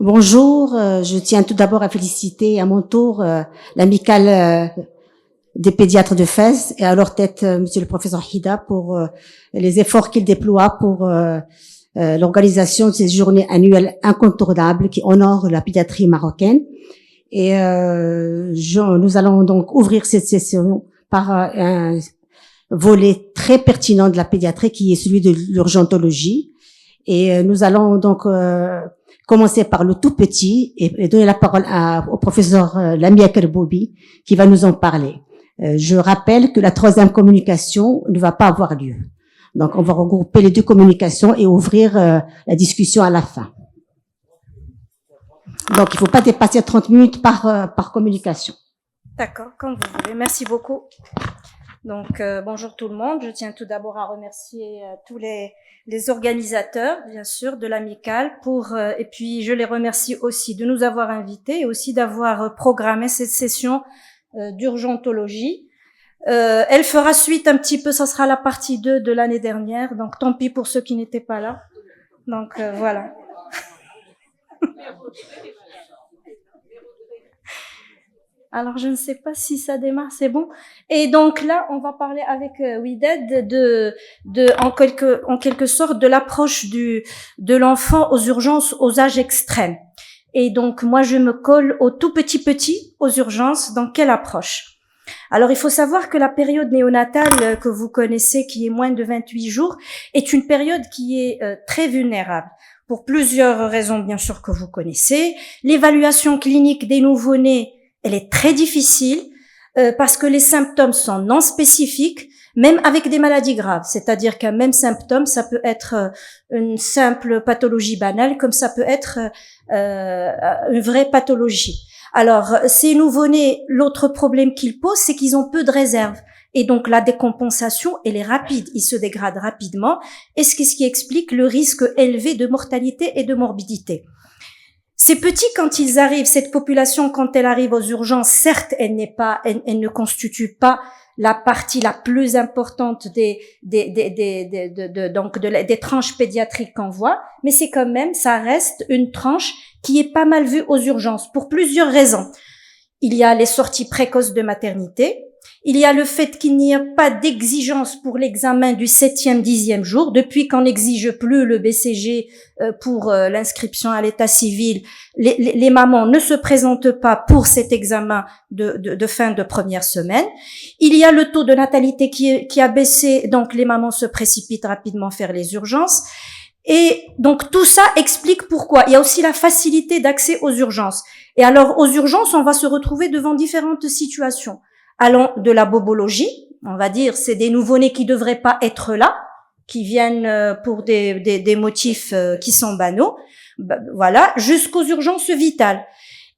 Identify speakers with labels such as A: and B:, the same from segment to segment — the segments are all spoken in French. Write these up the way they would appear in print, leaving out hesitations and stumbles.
A: Bonjour, je tiens tout d'abord à féliciter à mon tour l'amicale des pédiatres de Fès et à leur tête monsieur le professeur Hida pour les efforts qu'il déploie pour l'organisation de ces journées annuelles incontournables qui honorent la pédiatrie marocaine. Et nous allons donc ouvrir cette session par un volet très pertinent de la pédiatrie qui est celui de l'urgentologie. Et nous allons donc commencer par le tout petit et donner la parole au professeur Lamia Kerboubi qui va nous en parler. Je rappelle que la troisième communication ne va pas avoir lieu. Donc, on va regrouper les deux communications et ouvrir la discussion à la fin. Donc, il ne faut pas dépasser 30 minutes par communication.
B: D'accord, comme vous voulez. Merci beaucoup. Donc, bonjour tout le monde. Je tiens tout d'abord à remercier tous les organisateurs, bien sûr, de l'amicale et puis je les remercie aussi de nous avoir invités et aussi d'avoir programmé cette session d'urgentologie. Elle fera suite un petit peu, ça sera la partie 2 de l'année dernière, donc tant pis pour ceux qui n'étaient pas là. Donc, voilà. Alors, je ne sais pas si ça démarre, c'est bon. Et donc là, on va parler avec Wided en quelque sorte de l'approche de l'enfant aux urgences aux âges extrêmes. Et donc, moi, je me colle au tout petit aux urgences. Dans quelle approche? Alors, il faut savoir que la période néonatale que vous connaissez, qui est moins de 28 jours, est une période qui est très vulnérable. Pour plusieurs raisons, bien sûr, que vous connaissez. L'évaluation clinique des nouveau-nés, elle est très difficile parce que les symptômes sont non spécifiques, même avec des maladies graves. C'est-à-dire qu'un même symptôme, ça peut être une simple pathologie banale, comme ça peut être une vraie pathologie. Alors, ces nouveau-nés, l'autre problème qu'ils posent, c'est qu'ils ont peu de réserves. Et donc, la décompensation, elle est rapide. Ils se dégradent rapidement. Et ce qui explique le risque élevé de mortalité et de morbidité. Ces petits, quand ils arrivent, cette population, quand elle arrive aux urgences, certes, elle ne constitue pas la partie la plus importante des tranches pédiatriques qu'on voit, mais c'est quand même, ça reste une tranche qui est pas mal vue aux urgences pour plusieurs raisons. Il y a les sorties précoces de maternité. Il y a le fait qu'il n'y a pas d'exigence pour l'examen du 7e, 10e jour. Depuis qu'on n'exige plus le BCG pour l'inscription à l'état civil, les mamans ne se présentent pas pour cet examen de fin de première semaine. Il y a le taux de natalité qui a baissé, donc les mamans se précipitent rapidement faire les urgences. Et donc tout ça explique pourquoi. Il y a aussi la facilité d'accès aux urgences. Et alors aux urgences, on va se retrouver devant différentes situations. Allant de la bobologie, on va dire, c'est des nouveau-nés qui devraient pas être là, qui viennent pour des motifs qui sont banaux, voilà, jusqu'aux urgences vitales.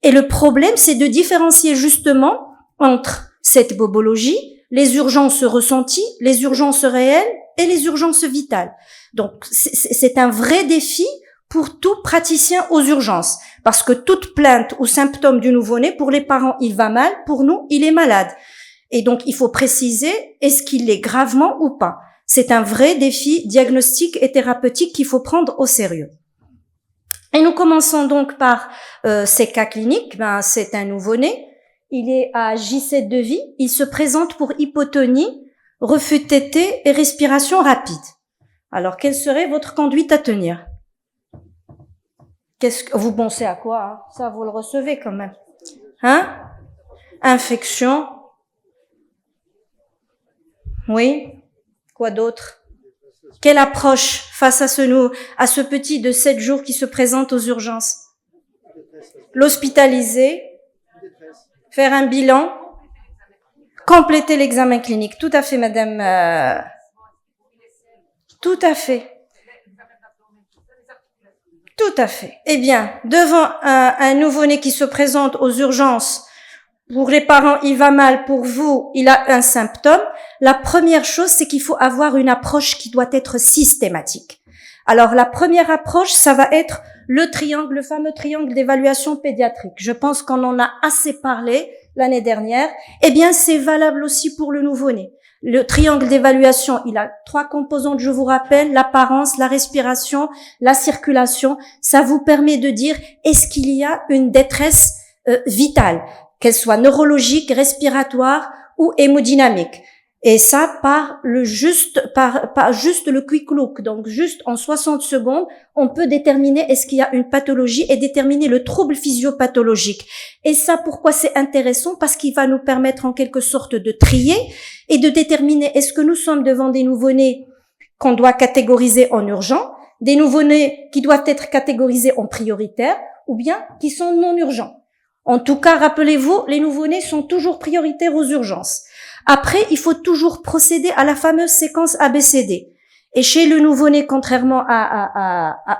B: Et le problème, c'est de différencier justement entre cette bobologie, les urgences ressenties, les urgences réelles et les urgences vitales. Donc, c'est un vrai défi pour tout praticien aux urgences, parce que toute plainte ou symptôme du nouveau-né, pour les parents, il va mal, pour nous, il est malade. Et donc, il faut préciser, est-ce qu'il est gravement ou pas? C'est un vrai défi diagnostique et thérapeutique qu'il faut prendre au sérieux. Et nous commençons donc par ces cas cliniques. C'est un nouveau-né, il est à J7 de vie, il se présente pour hypotonie, refus de tétée et respiration rapide. Alors, quelle serait votre conduite à tenir? Vous pensez à quoi, hein? Ça, vous le recevez quand même. Hein? Infection. Oui. Quoi d'autre? Quelle approche face à ce petit de 7 jours qui se présente aux urgences? L'hospitaliser. Faire un bilan. Compléter l'examen clinique. Tout à fait, madame. Tout à fait. Tout à fait. Eh bien, devant un nouveau-né qui se présente aux urgences, pour les parents, il va mal, pour vous, il a un symptôme. La première chose, c'est qu'il faut avoir une approche qui doit être systématique. Alors, la première approche, ça va être le fameux triangle d'évaluation pédiatrique. Je pense qu'on en a assez parlé l'année dernière. Eh bien, c'est valable aussi pour le nouveau-né. Le triangle d'évaluation, il a 3 composantes, je vous rappelle, l'apparence, la respiration, la circulation. Ça vous permet de dire, est-ce qu'il y a une détresse vitale, qu'elle soit neurologique, respiratoire ou hémodynamique. Et ça par juste le quick look. Donc juste en 60 secondes, on peut déterminer est-ce qu'il y a une pathologie et déterminer le trouble physiopathologique. Et ça, pourquoi c'est intéressant? Parce qu'il va nous permettre en quelque sorte de trier et de déterminer est-ce que nous sommes devant des nouveau-nés qu'on doit catégoriser en urgent, des nouveau-nés qui doivent être catégorisés en prioritaire ou bien qui sont non urgents. En tout cas, rappelez-vous, les nouveau-nés sont toujours prioritaires aux urgences. Après, il faut toujours procéder à la fameuse séquence ABCD. Et chez le nouveau-né, contrairement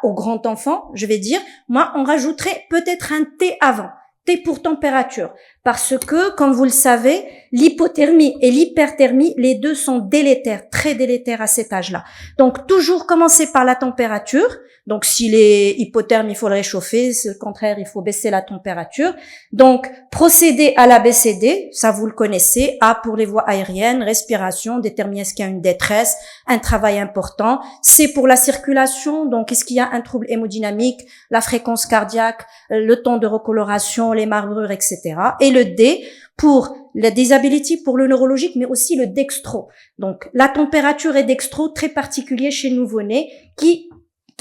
B: au grand enfant, je vais dire, moi, on rajouterait peut-être un T avant. T pour température. Parce que, comme vous le savez, l'hypothermie et l'hyperthermie, les deux sont délétères, très délétères à cet âge-là. Donc, toujours commencer par la température. Donc, s'il est hypotherme, il faut le réchauffer. C'est le contraire, il faut baisser la température. Donc, procéder à l'ABCD, ça vous le connaissez. A pour les voies aériennes, respiration, déterminer est-ce qu'il y a une détresse, un travail important. C pour la circulation, donc est-ce qu'il y a un trouble hémodynamique, la fréquence cardiaque, le temps de recoloration, les marbrures, etc. Et le D pour la disability, pour le neurologique, mais aussi le dextro. Donc, la température et dextro, très particulier chez le nouveau-né, qui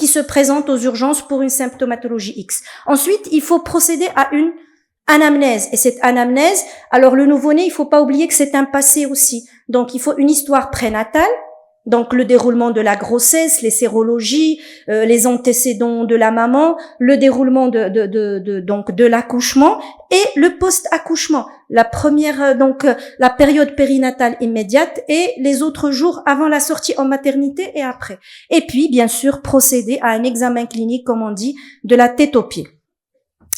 B: se présente aux urgences pour une symptomatologie X. Ensuite, il faut procéder à une anamnèse. Et cette anamnèse, alors le nouveau-né, il faut pas oublier que c'est un passé aussi. Donc, il faut une histoire prénatale. Donc, le déroulement de la grossesse, les sérologies, les antécédents de la maman, le déroulement de l'accouchement et le post-accouchement. La première, la période périnatale immédiate et les autres jours avant la sortie en maternité et après. Et puis, bien sûr, procéder à un examen clinique, comme on dit, de la tête aux pieds.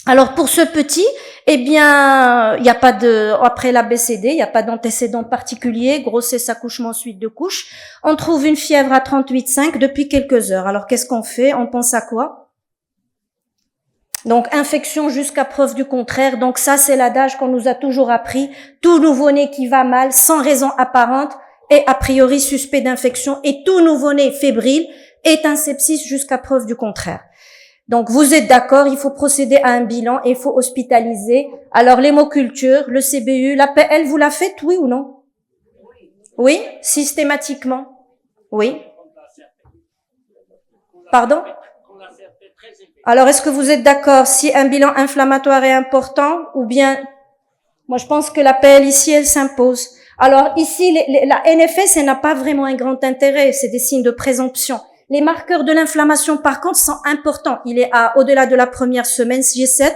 B: Alors, pour ce petit, eh bien, il n'y a pas après l'ABCD, il n'y a pas d'antécédent particulier, grossesse, accouchement, suite de couches. On trouve une fièvre à 38,5 depuis quelques heures. Alors, qu'est-ce qu'on fait? On pense à quoi? Donc, infection jusqu'à preuve du contraire. Donc, ça, c'est l'adage qu'on nous a toujours appris. Tout nouveau-né qui va mal, sans raison apparente, est a priori suspect d'infection. Et tout nouveau-né fébrile est un sepsis jusqu'à preuve du contraire. Donc, vous êtes d'accord, il faut procéder à un bilan et il faut hospitaliser. Alors, l'hémoculture, le CBU, l'APL, vous la faites, oui ou non? Oui, systématiquement. Oui. Pardon? Alors, est-ce que vous êtes d'accord si un bilan inflammatoire est important ou bien, moi je pense que l'APL ici, elle s'impose. Alors, ici, la NFS, elle n'a pas vraiment un grand intérêt, c'est des signes de présomption. Les marqueurs de l'inflammation, par contre, sont importants. Il est au-delà de la première semaine, G7,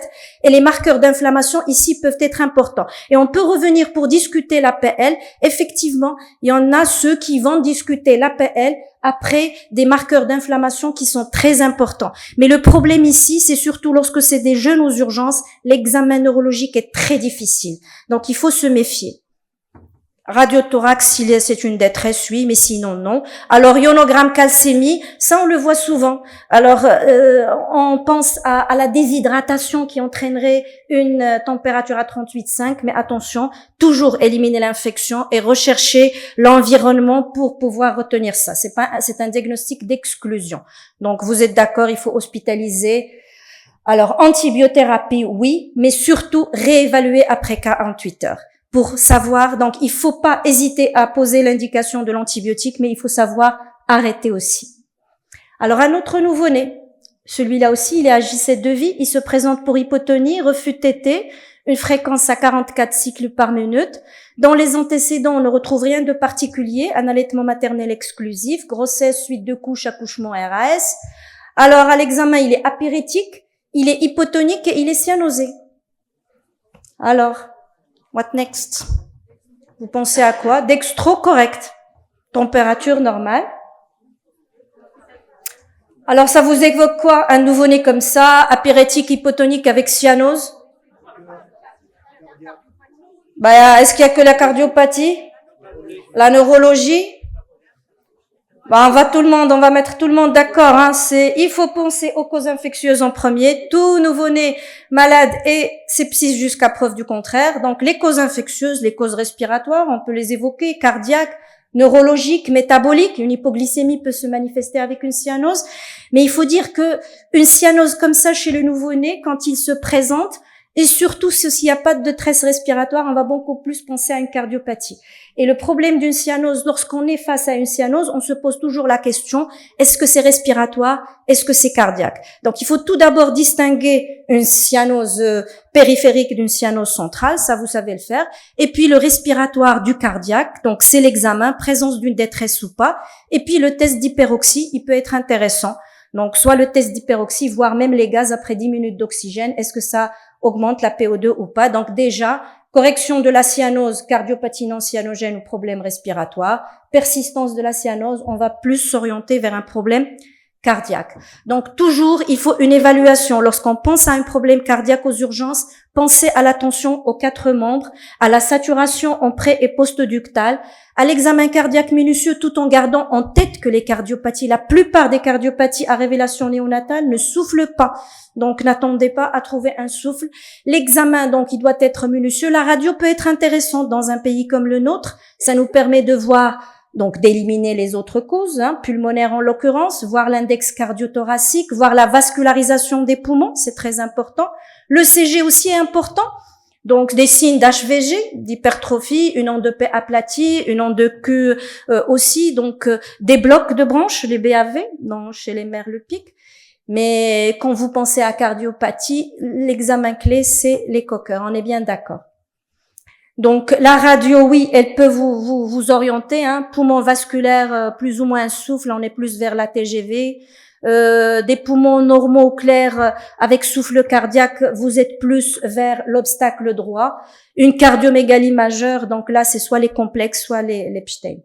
B: et les marqueurs d'inflammation ici peuvent être importants. Et on peut revenir pour discuter l'APL. Effectivement, il y en a ceux qui vont discuter l'APL après des marqueurs d'inflammation qui sont très importants. Mais le problème ici, c'est surtout lorsque c'est des jeunes aux urgences, l'examen neurologique est très difficile. Donc, il faut se méfier. Radiothorax, si c'est une détresse, oui, mais sinon, non. Alors, ionogramme calcémie, ça, on le voit souvent. Alors, on pense à la déshydratation qui entraînerait une température à 38,5, mais attention, toujours éliminer l'infection et rechercher l'environnement pour pouvoir retenir ça. C'est un diagnostic d'exclusion. Donc, vous êtes d'accord, il faut hospitaliser. Alors, antibiothérapie, oui, mais surtout réévaluer après 48 heures. Pour savoir, donc il faut pas hésiter à poser l'indication de l'antibiotique, mais il faut savoir arrêter aussi. Alors un autre nouveau-né, celui-là aussi, il est à J7 de vie, il se présente pour hypotonie, refus de tétée, une fréquence à 44 cycles par minute. Dans les antécédents, on ne retrouve rien de particulier, un allaitement maternel exclusif, grossesse, suite de couches, accouchement RAS. Alors à l'examen, il est apyrétique, il est hypotonique et il est cyanosé. Alors, what next? Vous pensez à quoi? Dextro correct. Température normale. Alors, ça vous évoque quoi? Un nouveau-né comme ça, apyrétique, hypotonique avec cyanose? Est-ce qu'il y a que la cardiopathie? La neurologie? On va mettre tout le monde d'accord, hein. Il faut penser aux causes infectieuses en premier. Tout nouveau-né malade et sepsis jusqu'à preuve du contraire. Donc, les causes infectieuses, les causes respiratoires, on peut les évoquer, cardiaques, neurologiques, métaboliques. Une hypoglycémie peut se manifester avec une cyanose. Mais il faut dire que une cyanose comme ça chez le nouveau-né, quand il se présente, et surtout, s'il n'y a pas de détresse respiratoire, on va beaucoup plus penser à une cardiopathie. Et le problème d'une cyanose, lorsqu'on est face à une cyanose, on se pose toujours la question, est-ce que c'est respiratoire? Est-ce que c'est cardiaque? Donc, il faut tout d'abord distinguer une cyanose périphérique d'une cyanose centrale, ça vous savez le faire. Et puis, le respiratoire du cardiaque, donc c'est l'examen, présence d'une détresse ou pas. Et puis, le test d'hyperoxie, il peut être intéressant. Donc, soit le test d'hyperoxie, voire même les gaz après 10 minutes d'oxygène, est-ce que ça augmente la PO2 ou pas? Donc déjà, correction de la cyanose, cardiopathie non cyanogène ou problème respiratoire. Persistance de la cyanose, on va plus s'orienter vers un problème cardiaque. Donc toujours, il faut une évaluation. Lorsqu'on pense à un problème cardiaque aux urgences, pensez à la tension aux 4 membres, à la saturation en pré- et post-ductal, à l'examen cardiaque minutieux tout en gardant en tête que les cardiopathies, la plupart des cardiopathies à révélation néonatale ne soufflent pas. Donc n'attendez pas à trouver un souffle. L'examen, donc, il doit être minutieux. La radio peut être intéressante dans un pays comme le nôtre. Ça nous permet de voir, donc d'éliminer les autres causes, hein, pulmonaires en l'occurrence, voir l'index cardiothoracique, voir la vascularisation des poumons, c'est très important. Le CG aussi est important. Donc des signes d'HVG, d'hypertrophie, une onde de P aplatie, une onde de Q aussi, donc des blocs de branches, les BAV, chez les mères le pic. Mais quand vous pensez à cardiopathie, l'examen clé, c'est les coqueurs, on est bien d'accord. Donc la radio, oui, elle peut vous orienter, hein, poumon vasculaire plus ou moins souffle, on est plus vers la TGV. Des poumons normaux clairs avec souffle cardiaque, vous êtes plus vers l'obstacle droit. Une cardiomégalie majeure, donc là c'est soit les complexes, soit les Epstein.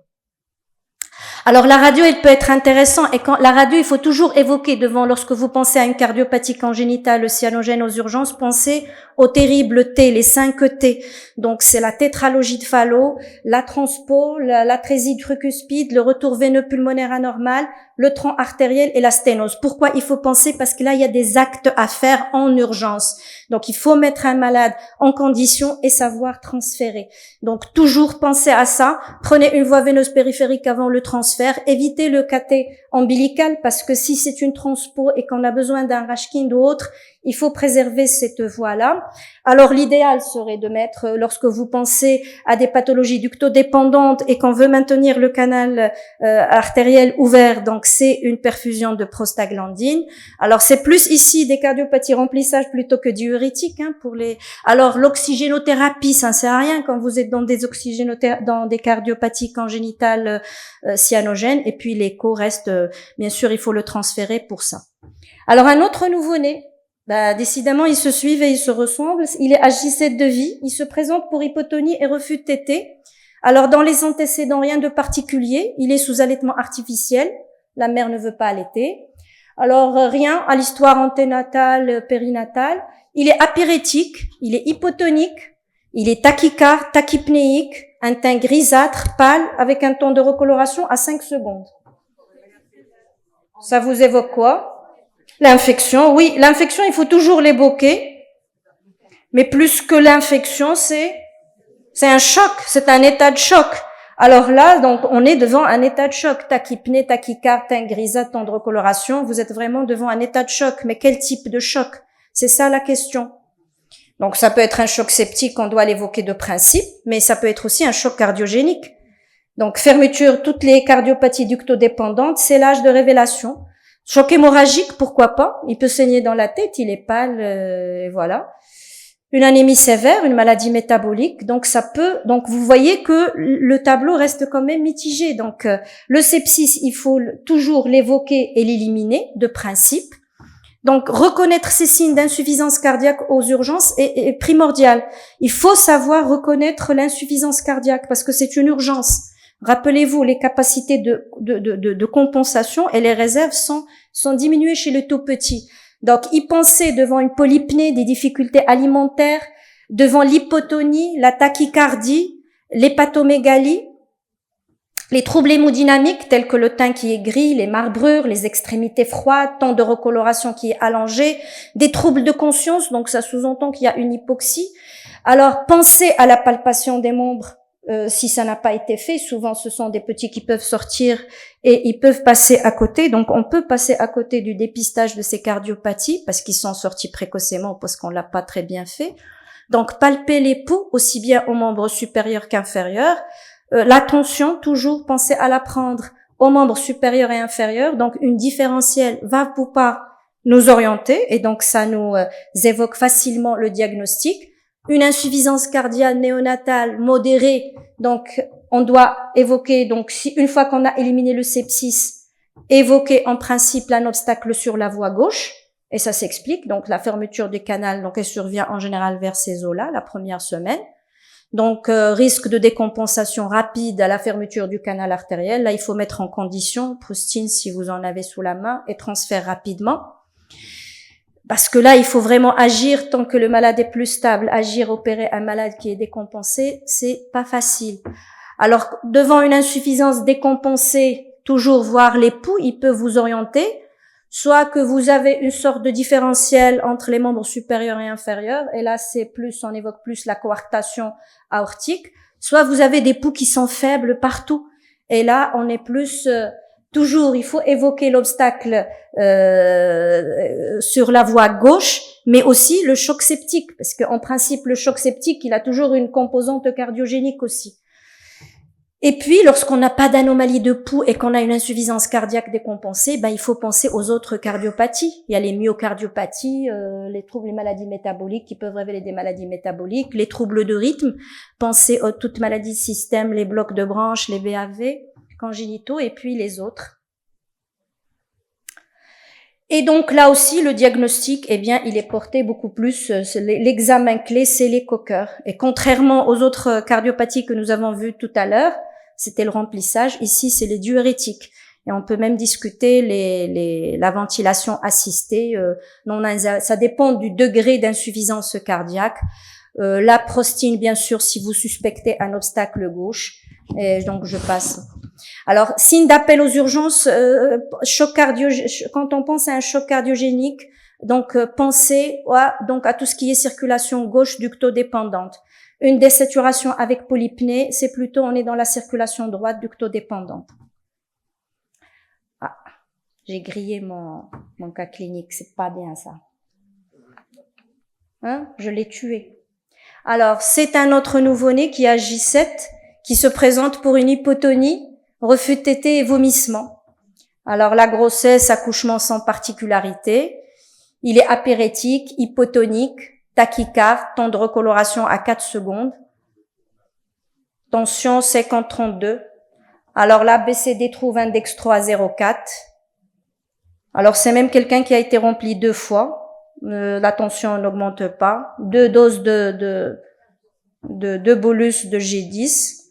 B: Alors la radio, elle peut être intéressante, et quand la radio, il faut toujours évoquer lorsque vous pensez à une cardiopathie congénitale cyanogène aux urgences, pensez aux terribles T, les 5 T. Donc c'est la tétralogie de Fallot, la transpo, l'atrésie tricuspide, le retour veineux pulmonaire anormal, le tronc artériel et la sténose. Pourquoi il faut penser? Parce que là, il y a des actes à faire en urgence. Donc il faut mettre un malade en condition et savoir transférer. Donc toujours pensez à ça. Prenez une voie veineuse périphérique avant le transfert. Évitez le cathé ombilical parce que si c'est une transpo et qu'on a besoin d'un Rashkind ou autre, il faut préserver cette voie-là. Alors l'idéal serait de mettre, lorsque vous pensez à des pathologies ductodépendantes et qu'on veut maintenir le canal artériel ouvert, donc c'est une perfusion de prostaglandine. Alors c'est plus ici des cardiopathies remplissage plutôt que diurétiques, hein, pour les. Alors l'oxygénothérapie, ça ne sert à rien quand vous êtes dans des cardiopathies congénitales cyanogènes. Et puis l'écho reste, bien sûr, il faut le transférer pour ça. Alors un autre nouveau-né. Décidément, ils se suivent et ils se ressemblent. Il est J7 de vie. Il se présente pour hypotonie et refus de tétée. Alors, dans les antécédents, rien de particulier. Il est sous allaitement artificiel. La mère ne veut pas allaiter. Alors, rien à l'histoire anténatale, périnatale. Il est apyrétique. Il est hypotonique. Il est tachycarde, tachypnéique. Un teint grisâtre, pâle, avec un temps de recoloration à 5 secondes. Ça vous évoque quoi? L'infection, oui, l'infection, il faut toujours l'évoquer, mais plus que l'infection, c'est un choc, c'est un état de choc. Alors là, donc, on est devant un état de choc, tachypnée, tachycarde, teint grisâtre, temps de recoloration, vous êtes vraiment devant un état de choc, mais quel type de choc? C'est ça la question. Donc ça peut être un choc septique, on doit l'évoquer de principe, mais ça peut être aussi un choc cardiogénique. Donc fermeture, toutes les cardiopathies ductodépendantes, c'est l'âge de révélation. Choc hémorragique, pourquoi pas? Il peut saigner dans la tête, il est pâle, et voilà. Une anémie sévère, une maladie métabolique, donc ça peut. Donc vous voyez que le tableau reste quand même mitigé. Donc le sepsis, il faut toujours l'évoquer et l'éliminer de principe. Donc reconnaître ces signes d'insuffisance cardiaque aux urgences est primordial. Il faut savoir reconnaître l'insuffisance cardiaque parce que c'est une urgence. Rappelez-vous, les capacités de compensation et les réserves sont diminuées chez le tout petit. Donc, y penser devant une polypnée, des difficultés alimentaires, devant l'hypotonie, la tachycardie, l'hépatomégalie, Les troubles hémodynamiques tels que le teint qui est gris, les marbrures, les extrémités froides, temps de recoloration qui est allongé, des troubles de conscience, donc ça sous-entend qu'il y a une hypoxie. Alors, pensez à la palpation des membres si ça n'a pas été fait. Souvent, ce sont des petits qui peuvent sortir et ils peuvent passer à côté. Donc, on peut passer à côté du dépistage de ces cardiopathies parce qu'ils sont sortis précocement parce qu'on l'a pas très bien fait. Donc, palper les pouls aussi bien aux membres supérieurs qu'inférieurs. La tension, toujours penser à la prendre aux membres supérieurs et inférieurs. Donc, une différentielle va pouvoir nous orienter et donc ça nous évoque facilement le diagnostic. Une insuffisance cardiaque néonatale modérée, donc on doit évoquer, donc si une fois qu'on a éliminé le sepsis, évoquer en principe un obstacle sur la voie gauche. Et ça s'explique. Donc, la fermeture du canal, donc elle survient en général vers ces eaux-là, la première semaine. Donc, risque de décompensation rapide à la fermeture du canal artériel. Là, il faut mettre en condition, Proustine, si vous en avez sous la main, et transfert rapidement. Parce que là, il faut vraiment agir tant que le malade est plus stable. Agir, opérer un malade qui est décompensé, c'est pas facile. Alors, devant une insuffisance décompensée, toujours voir les pouls, il peut vous orienter. Soit que vous avez une sorte de différentiel entre les membres supérieurs et inférieurs, et là on évoque plus la coarctation aortique, soit vous avez des pouls qui sont faibles partout, et là on est plus, toujours il faut évoquer l'obstacle sur la voie gauche, mais aussi le choc septique, parce qu'en principe le choc septique il a toujours une composante cardiogénique aussi. Et puis, lorsqu'on n'a pas d'anomalie de pouls et qu'on a une insuffisance cardiaque décompensée, il faut penser aux autres cardiopathies. Il y a les myocardiopathies, les maladies métaboliques qui peuvent révéler des maladies métaboliques, les troubles de rythme. Pensez aux toutes maladies de système, les blocs de branches, les BAV congénitaux et puis les autres. Et donc là aussi, le diagnostic, il est porté beaucoup plus, l'examen clé, c'est l'échochœur. Et contrairement aux autres cardiopathies que nous avons vues tout à l'heure, c'était le remplissage. Ici, c'est les diurétiques. Et on peut même discuter la ventilation assistée. Ça dépend du degré d'insuffisance cardiaque. La prostine, bien sûr, si vous suspectez un obstacle gauche. Et donc, je passe. Alors, signe d'appel aux urgences, quand on pense à un choc cardiogénique, donc pensez à tout ce qui est circulation gauche ductodépendante. Une désaturation avec polypnée, c'est plutôt on est dans la circulation droite ductodépendante. Ah, j'ai grillé mon cas clinique, c'est pas bien ça. Je l'ai tué. Alors, c'est un autre nouveau-né qui a J7, qui se présente pour une hypotonie, refus de tétée et vomissement. Alors, la grossesse, accouchement sans particularité. Il est apérétique, hypotonique, tachycarde, temps de recoloration à 4 secondes. Tension 50-32. Alors, l'ABCD trouve index 3 à 0,4. Alors, c'est même quelqu'un qui a été rempli 2 fois. La tension n'augmente pas. 2 doses de bolus de G10.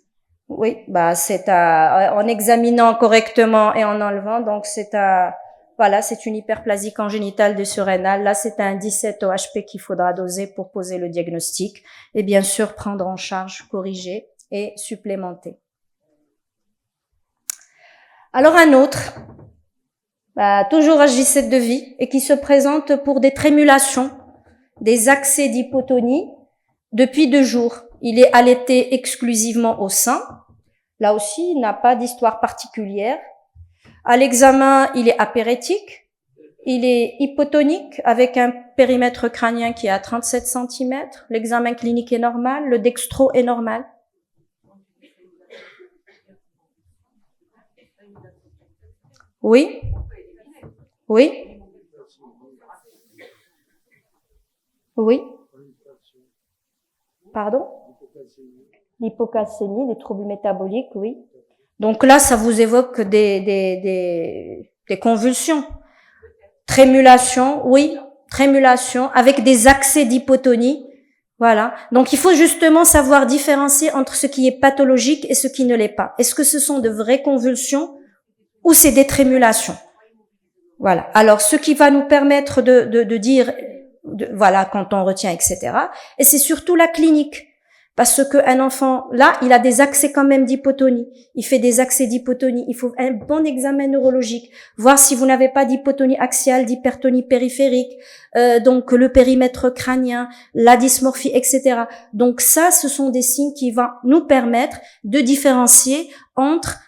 B: Oui, c'est en examinant correctement et en enlevant, donc c'est une hyperplasie congénitale du surrénal. Là, c'est un 17 OHP qu'il faudra doser pour poser le diagnostic et bien sûr prendre en charge, corriger et supplémenter. Alors un autre, toujours à J7 de vie et qui se présente pour des trémulations, des accès d'hypotonie depuis 2 jours. Il est allaité exclusivement au sein. Là aussi, il n'a pas d'histoire particulière. À l'examen, il est apérétique. Il est hypotonique avec un périmètre crânien qui est à 37 cm. L'examen clinique est normal. Le dextro est normal. Oui. Oui. Oui. Pardon? L'hypocalcémie, des troubles métaboliques, oui. Donc là, ça vous évoque des convulsions. Trémulation, oui. Trémulation avec des accès d'hypotonie. Voilà. Donc il faut justement savoir différencier entre ce qui est pathologique et ce qui ne l'est pas. Est-ce que ce sont de vraies convulsions ou c'est des trémulations? Voilà. Alors, ce qui va nous permettre de dire, voilà, quand on retient, etc. Et c'est surtout la clinique. Parce qu'un enfant, là, il a des accès quand même d'hypotonie. Il fait des accès d'hypotonie. Il faut un bon examen neurologique. Voir si vous n'avez pas d'hypotonie axiale, d'hypertonie périphérique, donc le périmètre crânien, la dysmorphie, etc. Donc ça, ce sont des signes qui vont nous permettre de différencier entre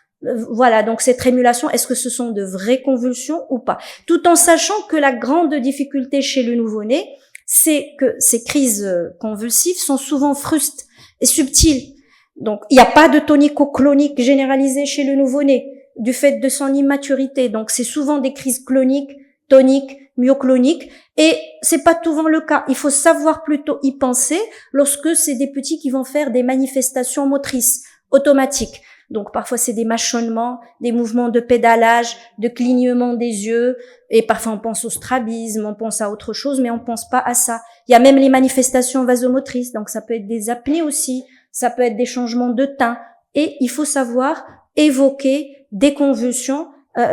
B: voilà, donc cette rémulation, est-ce que ce sont de vraies convulsions ou pas? Tout en sachant que la grande difficulté chez le nouveau-né, c'est que ces crises convulsives sont souvent frustes et subtiles. Donc, il n'y a pas de tonico-clonique généralisée chez le nouveau-né du fait de son immaturité. Donc, c'est souvent des crises cloniques, toniques, myocloniques, et c'est pas souvent le cas. Il faut savoir plutôt y penser lorsque c'est des petits qui vont faire des manifestations motrices automatiques. Donc parfois c'est des mâchonnements, des mouvements de pédalage, de clignement des yeux, et parfois on pense au strabisme, on pense à autre chose, mais on pense pas à ça. Il y a même les manifestations vasomotrices, donc ça peut être des apnées aussi, ça peut être des changements de teint, et il faut savoir évoquer des convulsions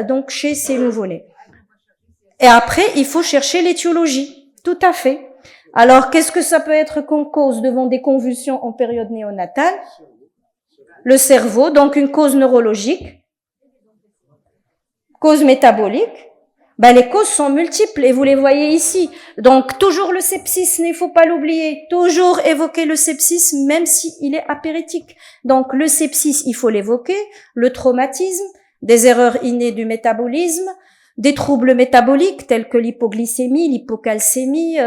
B: donc chez ces nouveau-nés. Et après, il faut chercher l'étiologie, tout à fait. Alors qu'est-ce que ça peut être qu'on cause devant des convulsions en période néonatale? Le cerveau, donc une cause neurologique, cause métabolique. Les causes sont multiples et vous les voyez ici. Donc toujours le sepsis, il ne faut pas l'oublier. Toujours évoquer le sepsis même s'il est apéritique. Donc le sepsis, il faut l'évoquer. Le traumatisme, des erreurs innées du métabolisme, des troubles métaboliques tels que l'hypoglycémie, l'hypocalcémie,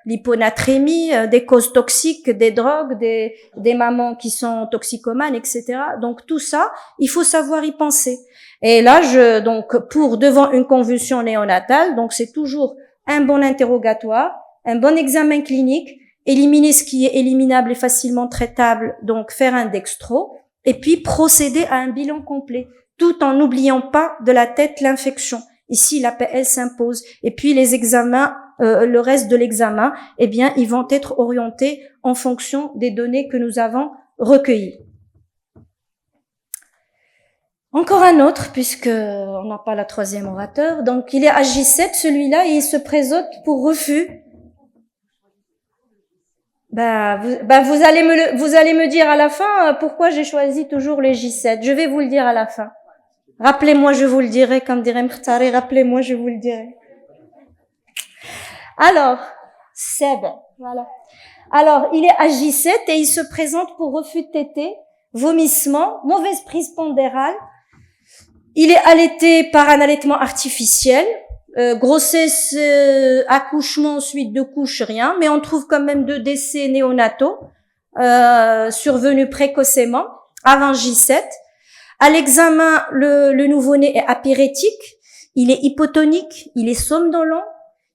B: l'hyponatrémie, des causes toxiques, des drogues, des mamans qui sont toxicomanes, etc. Donc tout ça, il faut savoir y penser. Et là, donc pour devant une convulsion néonatale, donc c'est toujours un bon interrogatoire, un bon examen clinique, éliminer ce qui est éliminable et facilement traitable, donc faire un dextro, et puis procéder à un bilan complet, tout en n'oubliant pas de la tête l'infection. Ici, l'APL s'impose. Et puis, les examens, le reste de l'examen, eh bien, ils vont être orientés en fonction des données que nous avons recueillies. Encore un autre, puisque on n'a pas la troisième orateur. Donc, il est à J7, celui-là, et il se présente pour refus. Vous allez me dire à la fin pourquoi j'ai choisi toujours les J7. Je vais vous le dire à la fin. Rappelez-moi, je vous le dirai, comme dirait Mkhtari, rappelez-moi, je vous le dirai. Alors, Seb, voilà. Alors, il est à J7 et il se présente pour refus de tétée, vomissement, mauvaise prise pondérale. Il est allaité par un allaitement artificiel, grossesse, accouchement, suite de couches, rien, mais on trouve quand même 2 décès néonataux, survenus précocement, avant J7. À l'examen, le nouveau-né est apyrétique, il est hypotonique, il est somnolent,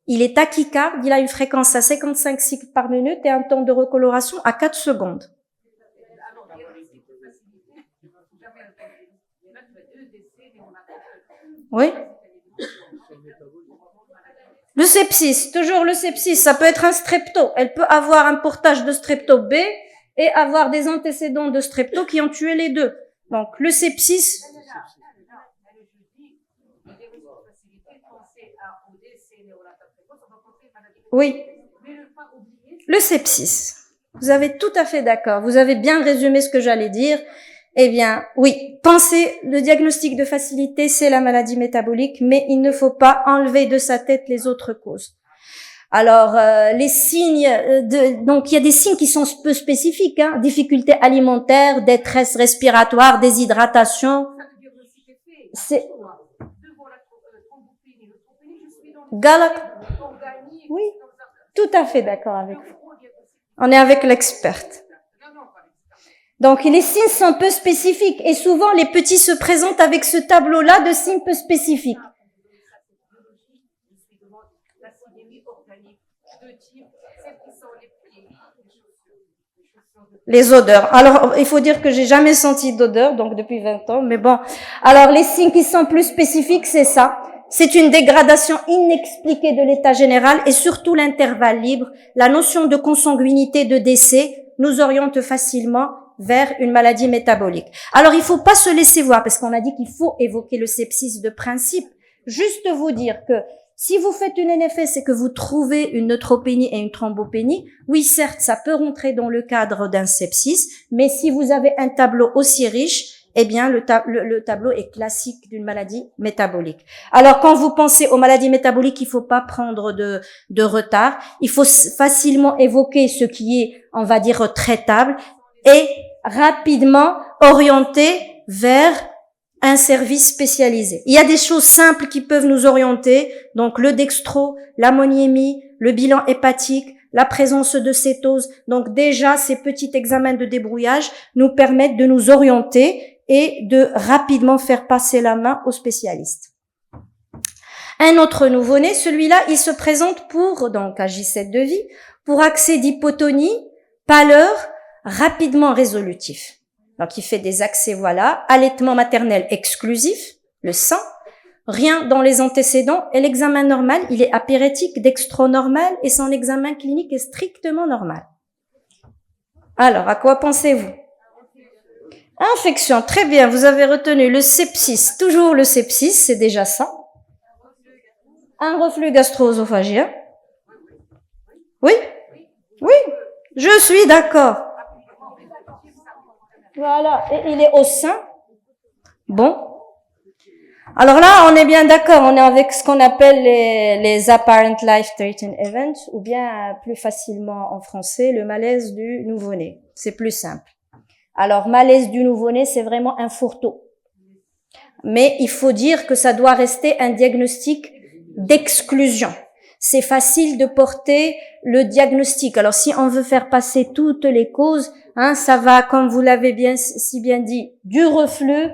B: il est tachycarde, il a une fréquence à 55 cycles par minute et un temps de recoloration à 4 secondes. Oui. Le sepsis, toujours le sepsis, ça peut être un strepto. Elle peut avoir un portage de strepto B et avoir des antécédents de strepto qui ont tué les deux. Donc, le sepsis. Oui. Le sepsis. Vous avez tout à fait d'accord. Vous avez bien résumé ce que j'allais dire. Eh bien, oui. Pensez, le diagnostic de facilité, c'est la maladie métabolique, mais il ne faut pas enlever de sa tête les autres causes. Alors, les signes donc il y a des signes qui sont peu spécifiques, hein, difficultés alimentaires, détresse respiratoire, déshydratation. C'est Oui, tout à fait d'accord avec vous. On est avec l'experte. Donc, les signes sont peu spécifiques et souvent les petits se présentent avec ce tableau-là de signes peu spécifiques. Les odeurs. Alors, il faut dire que j'ai jamais senti d'odeur, donc depuis 20 ans, mais bon. Alors, les signes qui sont plus spécifiques, c'est ça. C'est une dégradation inexpliquée de l'état général et surtout l'intervalle libre. La notion de consanguinité de décès nous oriente facilement vers une maladie métabolique. Alors, il faut pas se laisser voir, parce qu'on a dit qu'il faut évoquer le sepsis de principe. Juste vous dire que Si vous faites une NFS et que vous trouvez une neutropénie et une thrombopénie, oui, certes, ça peut rentrer dans le cadre d'un sepsis, mais si vous avez un tableau aussi riche, eh bien, le tableau est classique d'une maladie métabolique. Alors, quand vous pensez aux maladies métaboliques, il faut pas prendre de retard. Il faut facilement évoquer ce qui est, on va dire, traitable et rapidement orienter vers un service spécialisé. Il y a des choses simples qui peuvent nous orienter, donc le dextro, l'ammoniémie, le bilan hépatique, la présence de cétose. Donc déjà, ces petits examens de débrouillage nous permettent de nous orienter et de rapidement faire passer la main aux spécialistes. Un autre nouveau-né, celui-là, il se présente pour, donc à J7 de vie, pour accès d'hypotonie, pâleur, rapidement résolutif. Donc il fait des accès, voilà, allaitement maternel exclusif, le sang, rien dans les antécédents, et l'examen normal, il est apyrétique, dextro-normal, et son examen clinique est strictement normal. Alors, à quoi pensez-vous? Infection, très bien, vous avez retenu le sepsis, toujours le sepsis, c'est déjà ça. Un reflux gastro-œsophagien. Oui? Oui, je suis d'accord. Voilà, et il est au sein. Bon. Alors là, on est bien d'accord, on est avec ce qu'on appelle les apparent life-threatening events, ou bien plus facilement en français, le malaise du nouveau-né. C'est plus simple. Alors, malaise du nouveau-né, c'est vraiment un fourre-tout. Mais il faut dire que ça doit rester un diagnostic d'exclusion. C'est facile de porter le diagnostic. Alors, si on veut faire passer toutes les causes, ça va, comme vous l'avez si bien dit, du reflux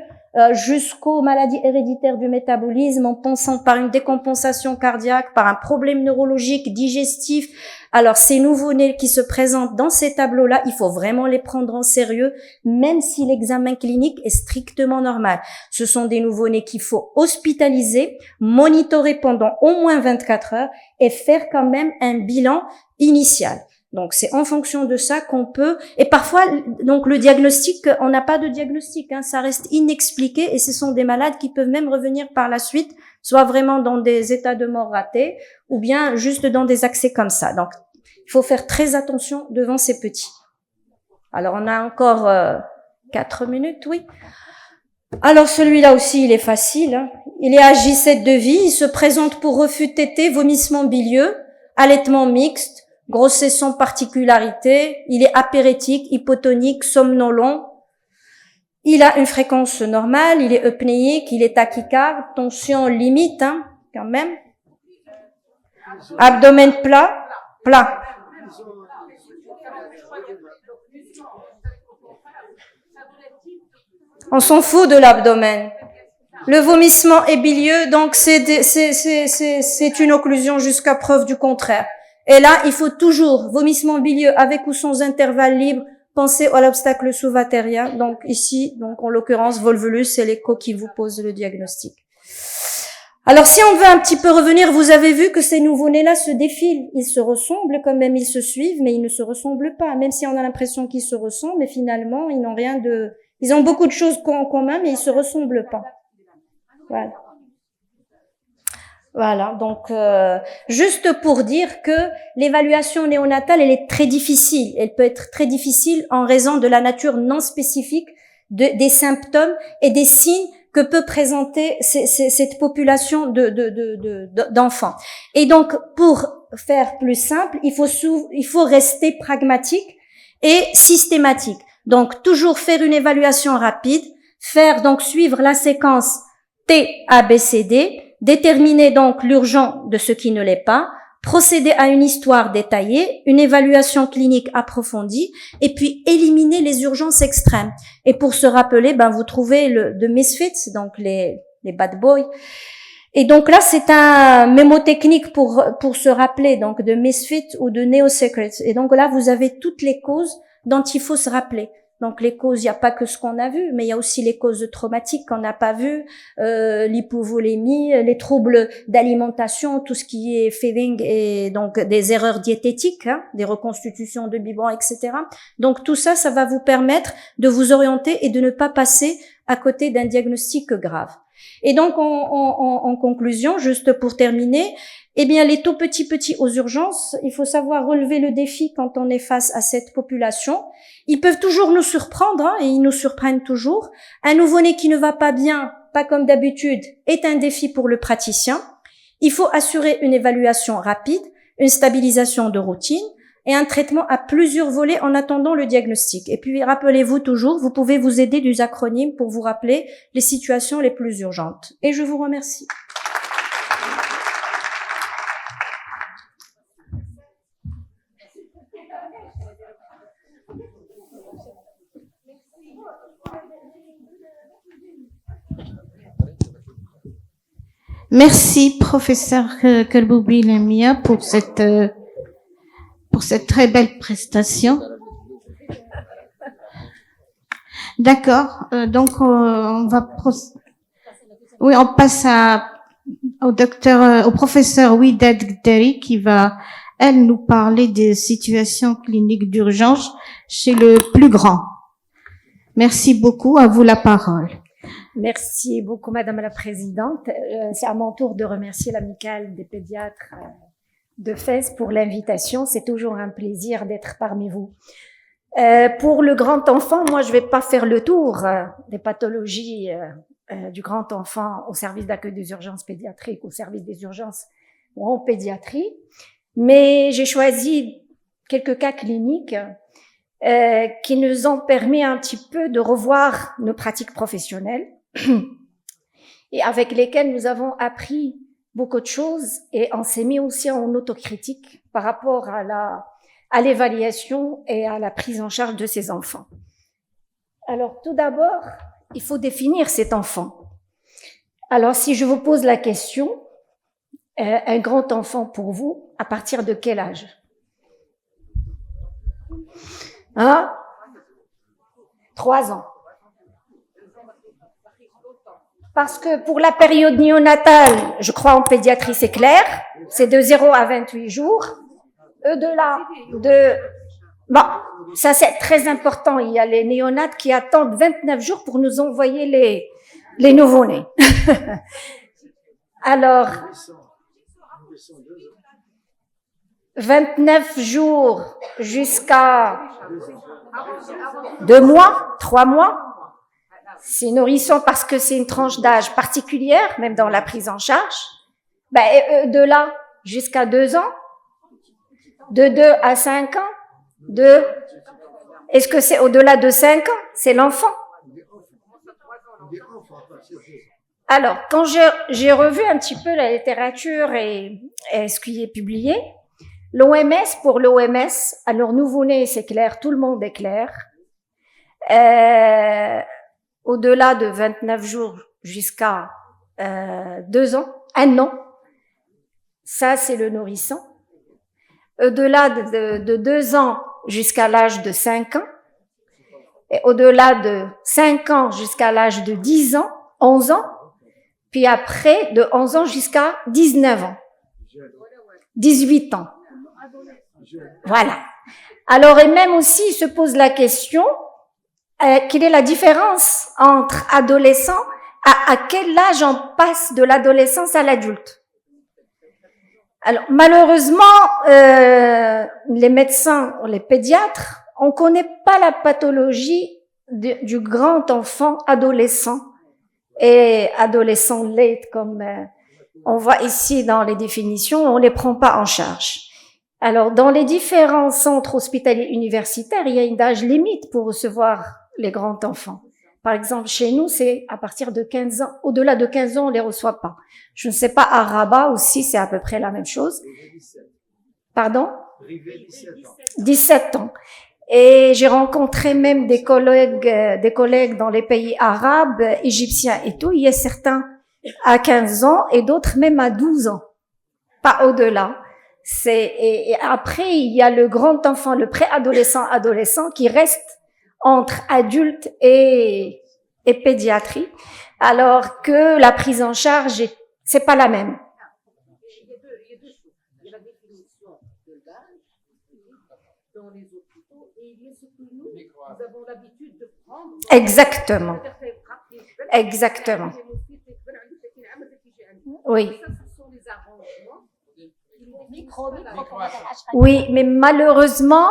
B: jusqu'aux maladies héréditaires du métabolisme, en pensant par une décompensation cardiaque, par un problème neurologique, digestif. Alors, ces nouveau-nés qui se présentent dans ces tableaux-là, il faut vraiment les prendre en sérieux, même si l'examen clinique est strictement normal. Ce sont des nouveau-nés qu'il faut hospitaliser, monitorer pendant au moins 24 heures et faire quand même un bilan initial. Donc, c'est en fonction de ça qu'on peut, et parfois, donc, le diagnostic, on n'a pas de diagnostic, ça reste inexpliqué, et ce sont des malades qui peuvent même revenir par la suite, soit vraiment dans des états de mort ratés, ou bien juste dans des accès comme ça. Donc, il faut faire très attention devant ces petits. Alors, on a encore 4 minutes, oui. Alors, celui-là aussi, il est facile, Il est à J7 de vie, il se présente pour refus tété, vomissement bilieux, allaitement mixte, grossesse sans particularité, il est apyrétique, hypotonique, somnolent, il a une fréquence normale, il est eupnéique, il est tachycarde, tension limite, quand même. Abdomen plat. On s'en fout de l'abdomen. Le vomissement est bilieux, donc c'est une occlusion jusqu'à preuve du contraire. Et là, il faut toujours, vomissement bilieux avec ou sans intervalle libre, penser à l'obstacle sous-vatérien. Donc ici, donc en l'occurrence, volvulus, c'est l'écho qui vous pose le diagnostic. Alors si on veut un petit peu revenir, vous avez vu que ces nouveau-nés-là se défilent. Ils se ressemblent quand même, ils se suivent, mais ils ne se ressemblent pas. Même si on a l'impression qu'ils se ressemblent, mais finalement, ils n'ont rien de... Ils ont beaucoup de choses en commun, mais ils se ressemblent pas. Voilà, donc juste pour dire que l'évaluation néonatale, elle est très difficile. Elle peut être très difficile en raison de la nature non spécifique des symptômes et des signes que peut présenter cette population d'enfants. Et donc, pour faire plus simple, il faut rester pragmatique et systématique. Donc, toujours faire une évaluation rapide, donc suivre la séquence TABCD, déterminer donc l'urgent de ce qui ne l'est pas, procéder à une histoire détaillée, une évaluation clinique approfondie, et puis éliminer les urgences extrêmes. Et pour se rappeler, vous trouvez de Misfits, donc les bad boys. Et donc là, c'est un mémotechnique pour se rappeler donc de Misfits ou de Neo Secrets. Et donc là, vous avez toutes les causes dont il faut se rappeler. Donc les causes, il n'y a pas que ce qu'on a vu, mais il y a aussi les causes traumatiques qu'on n'a pas vues, l'hypovolémie, les troubles d'alimentation, tout ce qui est feeding et donc des erreurs diététiques, des reconstitutions de biberon, etc. Donc tout ça, ça va vous permettre de vous orienter et de ne pas passer à côté d'un diagnostic grave. Et donc, en conclusion, juste pour terminer, eh bien, les tout petits aux urgences, il faut savoir relever le défi quand on est face à cette population. Ils peuvent toujours nous surprendre, hein, et ils nous surprennent toujours. Un nouveau-né qui ne va pas bien, pas comme d'habitude, est un défi pour le praticien. Il faut assurer une évaluation rapide, une stabilisation de routine et un traitement à plusieurs volets en attendant le diagnostic. Et puis, rappelez-vous toujours, vous pouvez vous aider des acronymes pour vous rappeler les situations les plus urgentes. Et je vous remercie.
C: Merci, professeur Kerboubi Lamia, pour cette très belle prestation. D'accord. Donc, on passe au professeur Widad Gderi qui va, elle, nous parler des situations cliniques d'urgence chez le plus grand. Merci beaucoup. À vous la parole.
D: Merci beaucoup, Madame la Présidente. C'est à mon tour de remercier l'Amicale des pédiatres de Fès pour l'invitation. C'est toujours un plaisir d'être parmi vous. Pour le grand enfant, moi, je vais pas faire le tour des pathologies du grand enfant au service d'accueil des urgences pédiatriques, au service des urgences ou en pédiatrie, mais j'ai choisi quelques cas cliniques qui nous ont permis un petit peu de revoir nos pratiques professionnelles et avec lesquelles nous avons appris beaucoup de choses et on s'est mis aussi en autocritique par rapport à l'évaluation et à la prise en charge de ces enfants. Alors, tout d'abord, il faut définir cet enfant. Alors, si je vous pose la question, un grand enfant pour vous, à partir de quel âge? Hein? 3 ans. Parce que pour la période néonatale, je crois en pédiatrie c'est clair, c'est de 0 à 28 jours. Bon, ça c'est très important. Il y a les néonates qui attendent 29 jours pour nous envoyer les nouveau-nés. Alors, 29 jours jusqu'à 2 mois, 3 mois. C'est nourrisson parce que c'est une tranche d'âge particulière, même dans la prise en charge. De là jusqu'à 2 ans, de 2 à 5 ans, est-ce que c'est au-delà de 5 ans? C'est l'enfant. Alors, quand j'ai revu un petit peu la littérature et ce qui est publié, pour l'OMS, alors nouveau-né, c'est clair, tout le monde est clair. Au-delà de 29 jours jusqu'à 2 ans, 1 an, ça c'est le nourrisson. Au-delà de 2 ans jusqu'à l'âge de 5 ans, et au-delà de 5 ans jusqu'à l'âge de 10 ans, 11 ans, puis après de 11 ans jusqu'à 19 ans, 18 ans. Voilà. Alors, et même aussi, il se pose la question, quelle est la différence entre adolescents, à quel âge on passe de l'adolescence à l'adulte? Alors, malheureusement, les médecins, les pédiatres, on connaît pas la pathologie du grand enfant adolescent et adolescent late, comme on voit ici dans les définitions, on les prend pas en charge. Alors, dans les différents centres hospitaliers universitaires, il y a une âge limite pour recevoir les grands enfants. Par exemple, chez nous, c'est à partir de 15 ans. Au-delà de 15 ans, on les reçoit pas. Je ne sais pas, à Rabat aussi, c'est à peu près la même chose. Pardon? 17 ans. Et j'ai rencontré même des collègues dans les pays arabes, égyptiens et tout. Il y a certains à 15 ans et d'autres même à 12 ans. Pas au-delà. Et après, il y a le grand enfant, le adolescent qui reste entre adulte et pédiatrie, alors que la prise en charge, c'est pas la même. Il y a la définition de l'âge dans les hôpitaux et il y a ce que nous avons l'habitude de prendre. Exactement. Oui. Oui, mais malheureusement,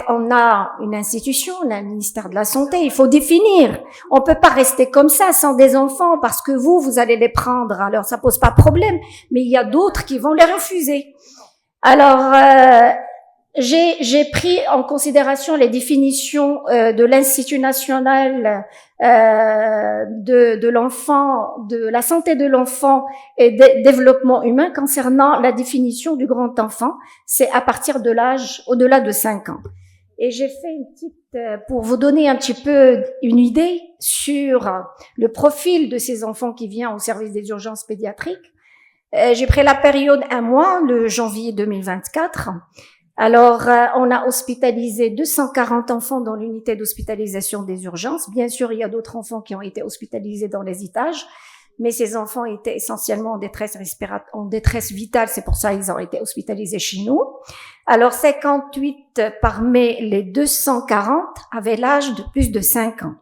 D: on a une institution, on a le ministère de la Santé, il faut définir. On peut pas rester comme ça sans des enfants parce que vous allez les prendre, alors ça pose pas de problème, mais il y a d'autres qui vont les refuser. Alors, j'ai pris en considération les définitions de l'Institut national de l'enfant, de la santé de l'enfant et développement humain concernant la définition du grand enfant. C'est à partir de l'âge au-delà de 5 ans. Et j'ai fait une petite, pour vous donner un petit peu une idée sur le profil de ces enfants qui viennent au service des urgences pédiatriques. J'ai pris la période 1 mois, le janvier 2024. Alors, on a hospitalisé 240 enfants dans l'unité d'hospitalisation des urgences. Bien sûr, il y a d'autres enfants qui ont été hospitalisés dans les étages, mais ces enfants étaient essentiellement en détresse en détresse vitale. C'est pour ça qu'ils ont été hospitalisés chez nous. Alors, 58 parmi les 240 avaient l'âge de plus de 5 ans.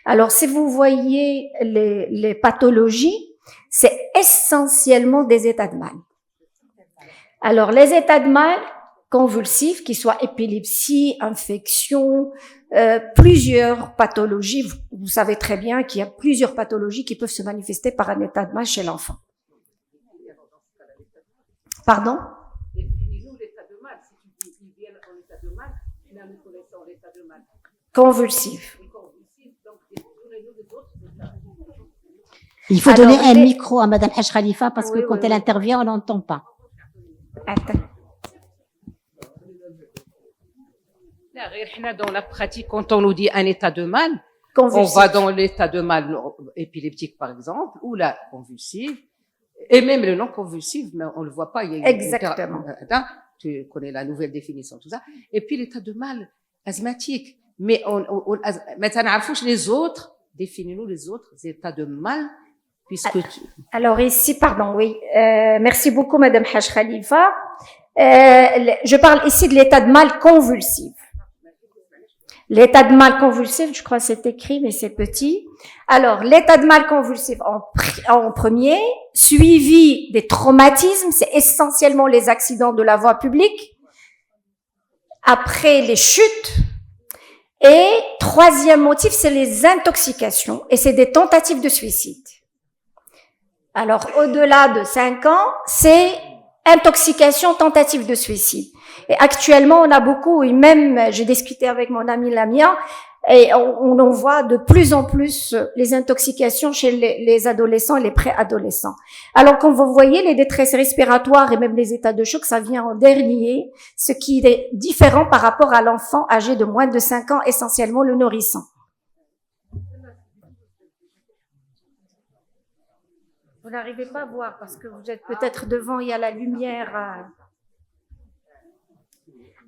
D: Alors, si vous voyez les pathologies, c'est essentiellement des états de mal. Alors, les états de mal convulsifs, qu'ils soient épilepsie, infection, plusieurs pathologies. Vous savez très bien qu'il y a plusieurs pathologies qui peuvent se manifester par un état de mal chez l'enfant. Pardon? Convulsif.
A: Il faut donner un micro à Madame Haj Khalifa parce que quand elle intervient, on n'entend pas.
D: Attends.
E: Dans la pratique, quand on nous dit un état de mal,
D: Convulsif.
E: on va dans l'état de mal épileptique, par exemple, ou la convulsive, et même le non convulsif, mais on le voit pas. Il y a
D: Exactement.
E: Tu connais la nouvelle définition, tout ça. Et puis l'état de mal asthmatique. Mais maintenant, les autres, définis-nous les autres états de mal, puisque
D: Alors ici, pardon, oui. Merci beaucoup, Madame Haj Khalifa. Je parle ici de l'état de mal convulsif. L'état de mal convulsif, je crois que c'est écrit, mais c'est petit. Alors, l'état de mal convulsif en premier, suivi des traumatismes, c'est essentiellement les accidents de la voie publique. Après, les chutes. Et troisième motif, c'est les intoxications et c'est des tentatives de suicide. Alors, au-delà de 5 ans, c'est intoxication, tentative de suicide. Et actuellement, on a beaucoup, et même j'ai discuté avec mon ami Lamia, et on en voit de plus en plus les intoxications chez les adolescents et les préadolescents. Alors, quand vous voyez les détresses respiratoires et même les états de choc, ça vient en dernier, ce qui est différent par rapport à l'enfant âgé de moins de 5 ans, essentiellement le nourrisson. Vous n'arrivez pas à voir parce que vous êtes peut-être devant, il y a la lumière.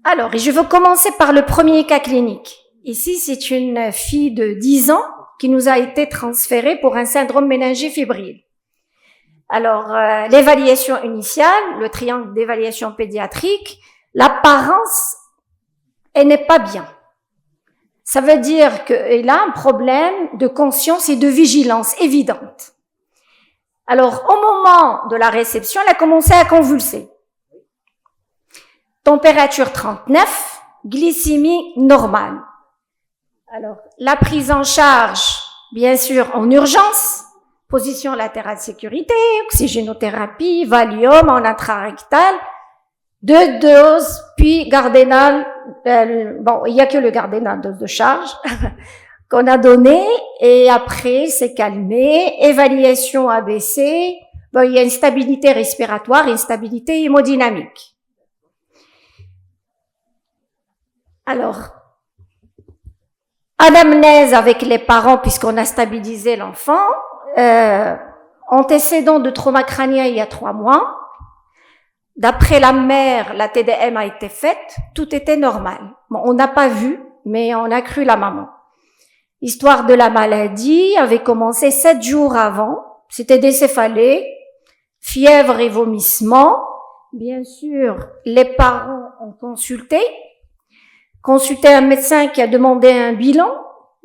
D: Alors, et je veux commencer par le premier cas clinique. Ici, c'est une fille de 10 ans qui nous a été transférée pour un syndrome méningé fébrile. Alors, l'évaluation initiale, le triangle d'évaluation pédiatrique, l'apparence, elle n'est pas bien. Ça veut dire qu'elle a un problème de conscience et de vigilance évidente. Alors, au moment de la réception, elle a commencé à convulser. Température 39, glycémie normale. Alors, la prise en charge, bien sûr, en urgence, position latérale de sécurité, oxygénothérapie, Valium en intrarectal, 2 doses, puis Gardénal, bon, il y a que le Gardénal, dose de charge, qu'on a donné, et après, c'est calmé, évaluation ABC, bon, il y a une stabilité respiratoire et une stabilité hémodynamique. Alors, anamnèse avec les parents, puisqu'on a stabilisé l'enfant, antécédent de trauma crânien il y a 3 mois. D'après la mère, la TDM a été faite, tout était normal. Bon, on n'a pas vu, mais on a cru la maman. L'histoire de la maladie avait commencé 7 jours avant. C'était des céphalées, fièvre et vomissements. Bien sûr, les parents ont consulté un médecin qui a demandé un bilan.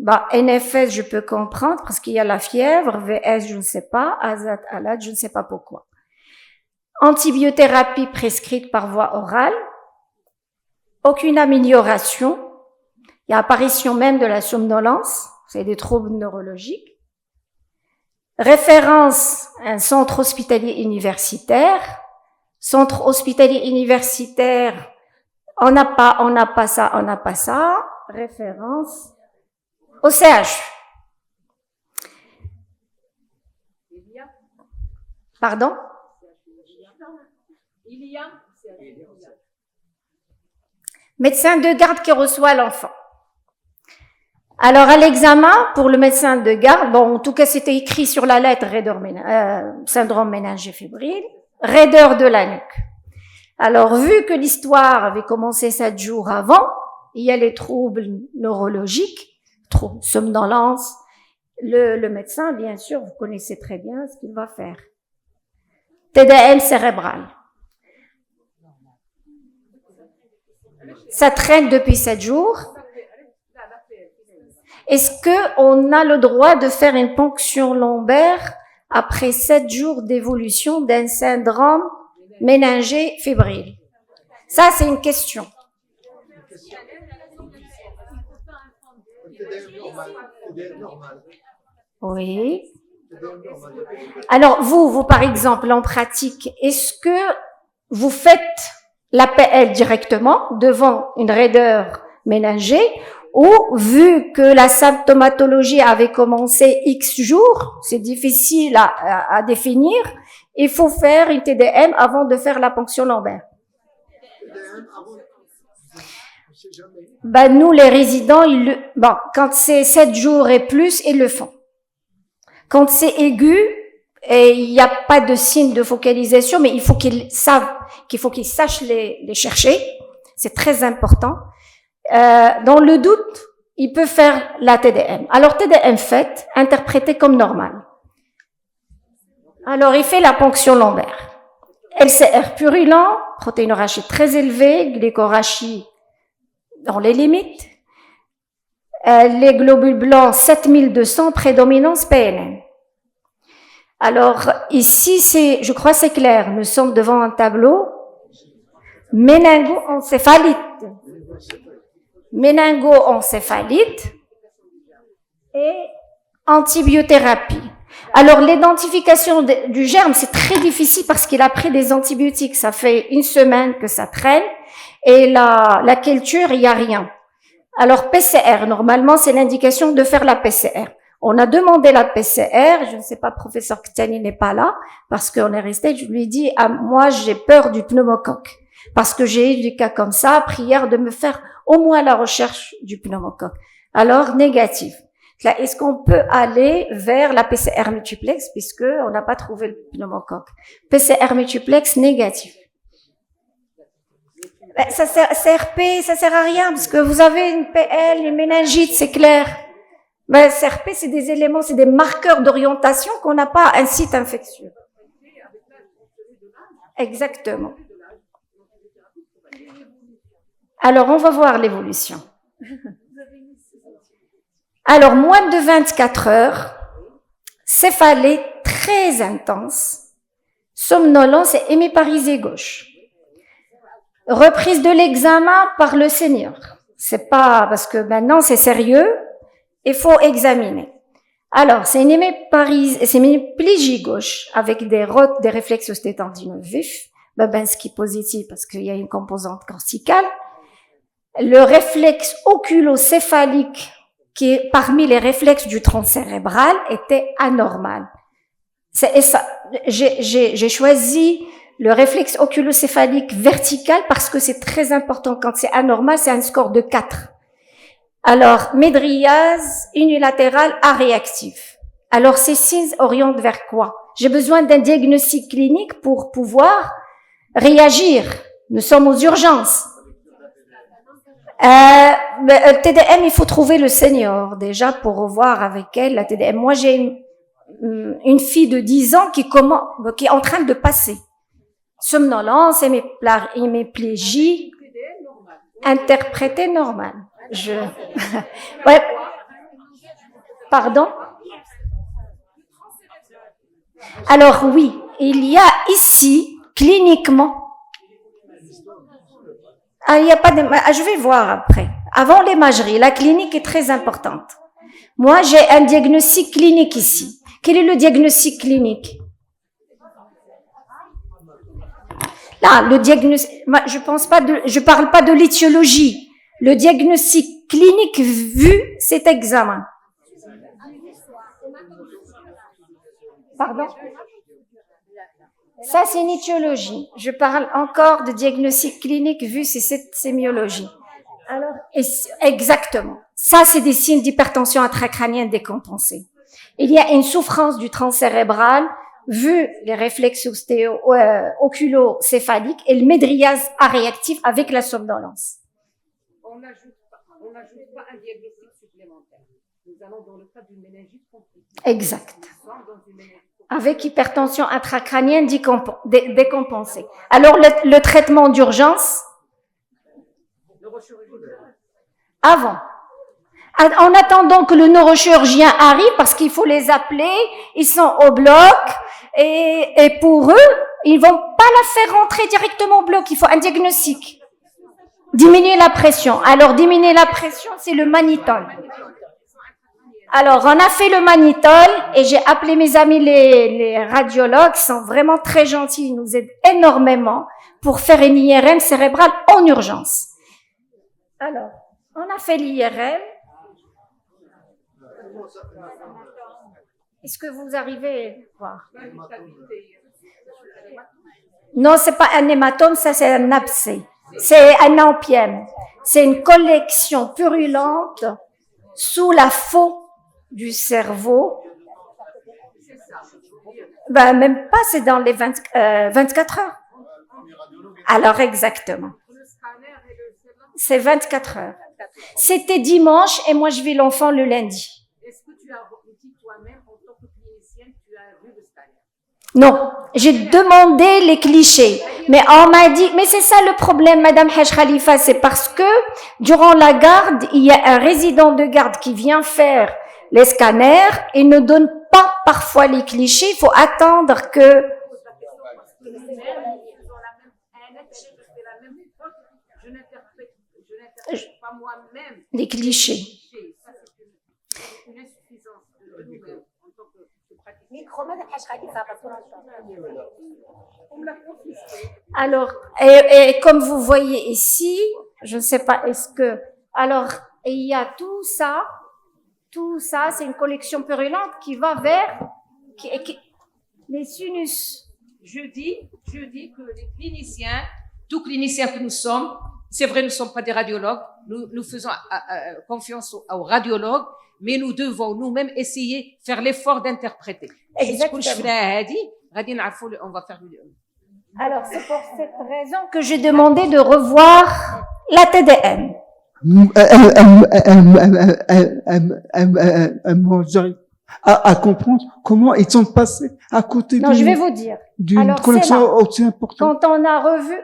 D: Bah, NFS, je peux comprendre parce qu'il y a la fièvre. VS, je ne sais pas. Azat, Alat, je ne sais pas pourquoi. Antibiothérapie prescrite par voie orale. Aucune amélioration. Il y a apparition même de la somnolence. C'est des troubles neurologiques. Référence à un centre hospitalier universitaire. Centre hospitalier universitaire, on n'a pas ça. Référence au CH. Pardon? Médecin de garde qui reçoit l'enfant. Alors, à l'examen, pour le médecin de garde, bon, en tout cas, c'était écrit sur la lettre syndrome méningé fébrile, raideur de la nuque. Alors, vu que l'histoire avait commencé 7 jours avant, il y a les troubles neurologiques, somnolence. Le médecin, bien sûr, vous connaissez très bien ce qu'il va faire. TDM cérébral. Ça traîne depuis 7 jours. Est-ce qu'on a le droit de faire une ponction lombaire après 7 jours d'évolution d'un syndrome méningé fébrile? Ça, c'est une question. Oui. Alors, vous, par exemple, en pratique, est-ce que vous faites l'APL directement devant une raideur méningée ou, vu que la symptomatologie avait commencé X jours, c'est difficile à définir, il faut faire une TDM avant de faire la ponction lombaire? Ben, nous, les résidents, quand c'est 7 jours et plus, ils le font. Quand c'est aigu, et il n'y a pas de signe de focalisation, mais il faut qu'ils sachent les chercher. C'est très important. Dans le doute, il peut faire la TDM. Alors, TDM faite, interprétée comme normale. Alors, il fait la ponction lombaire. LCR purulent, protéinorachie très élevée, glycorachie dans les limites. Les globules blancs 7200, prédominance PNN. Alors, ici, je crois c'est clair, nous sommes devant un tableau méningo-encéphalite. Méningo-encéphalite et antibiothérapie. Alors, l'identification du germe, c'est très difficile parce qu'il a pris des antibiotiques. Ça fait 1 semaine que ça traîne et la culture, il n'y a rien. Alors, PCR, normalement, c'est l'indication de faire la PCR. On a demandé la PCR, je ne sais pas, professeur Ktani n'est pas là, parce qu'on est resté, je lui ai dit, moi, j'ai peur du pneumocoque. Parce que j'ai eu des cas comme ça, prière de me faire au moins la recherche du pneumocoque. Alors, négatif. Là, est-ce qu'on peut aller vers la PCR multiplex, puisque on n'a pas trouvé le pneumocoque? PCR multiplex négatif. Ben, CRP, ça sert à rien, parce que vous avez une PL, une méningite, c'est clair. Mais CRP, c'est des éléments, c'est des marqueurs d'orientation qu'on n'a pas un site infectieux. Exactement. Alors, on va voir l'évolution. Alors, moins de 24 heures, céphalée très intense, somnolence et hémiparésie gauche. Reprise de l'examen par le senior. C'est pas, parce que maintenant c'est sérieux, il faut examiner. Alors, c'est une hémiplégie gauche avec des réflexes ostétendineux vifs, Babinski positif parce qu'il y a une composante corticale. Le réflexe oculocéphalique, qui est parmi les réflexes du tronc cérébral, était anormal. J'ai choisi le réflexe oculocéphalique vertical parce que c'est très important. Quand c'est anormal, c'est un score de 4. Alors, médriase unilatérale aréactif. Alors, ces signes orientent vers quoi? J'ai besoin d'un diagnostic clinique pour pouvoir réagir. Nous sommes aux urgences. TDM, il faut trouver le senior déjà pour revoir avec elle la TDM. Moi, j'ai une fille de 10 ans qui est en train de passer. Somnolence, hémiplégie, interprétée normale. Ouais. Pardon? Alors oui, il y a ici, cliniquement, il y a pas de, je vais voir après. Avant l'imagerie, la clinique est très importante. Moi, j'ai un diagnostic clinique ici. Quel est le diagnostic clinique? Là, le diagnostic, moi, je parle pas de l'étiologie. Le diagnostic clinique vu cet examen. Pardon? Ça, c'est une étiologie. Je parle encore de diagnostic clinique vu c'est cette sémiologie. Alors, exactement. Ça, c'est des signes d'hypertension intracrânienne décompensée. Il y a une souffrance du tronc cérébral vu les réflexes oculocéphaliques et le médriase aréactif avec la somnolence.
E: On n'ajoute pas un diagnostic supplémentaire. Nous allons dans le cas d'une méningite compliquée.
D: Exact. Avec hypertension intracrânienne décompensée. Alors, le traitement d'urgence? Avant. En attendant que le neurochirurgien arrive, parce qu'il faut les appeler, ils sont au bloc, et pour eux, ils vont pas la faire rentrer directement au bloc, il faut un diagnostic. Diminuer la pression. Alors, diminuer la pression, c'est le mannitol. Alors, on a fait le mannitol et j'ai appelé mes amis les radiologues, qui sont vraiment très gentils, ils nous aident énormément pour faire une IRM cérébrale en urgence. Alors, on a fait l'IRM. Est-ce que vous arrivez à voir? Non, c'est pas un hématome, ça c'est un abcès. C'est un ampième. C'est une collection purulente sous la faux du cerveau. Ben, même pas, c'est dans les 24 heures. Alors, exactement. C'est 24 heures. C'était dimanche et moi, je vis l'enfant le lundi.
E: Est-ce que tu as dit toi-même, en tant que clinicienne, tu as vu le scanner?
D: Non, j'ai demandé les clichés. Mais on m'a dit, mais c'est ça le problème, Madame Haj Khalifa, c'est parce que durant la garde, il y a un résident de garde qui vient faire les scanners et ne donne pas parfois les clichés. Il faut attendre que...
E: Pas moi-même.
D: Les clichés.
E: Une insuffisance de nous-mêmes en tant que praticien.
D: Alors, et comme vous voyez ici, je ne sais pas, est-ce que... Alors, il y a tout ça, c'est une collection purulente qui va vers les sinus.
E: Je dis que les cliniciens, tout cliniciens que nous sommes, c'est vrai, nous ne sommes pas des radiologues, nous faisons confiance aux radiologues, mais nous devons nous-mêmes essayer de faire l'effort d'interpréter.
D: Exactement.
E: On va faire
D: Alors, c'est pour cette raison que j'ai demandé de revoir la TDM.
F: J'arrive à comprendre comment ils sont passés à côté
D: Non, je vais vous dire.
F: d'une collection aussi importante.
D: Quand on a revu...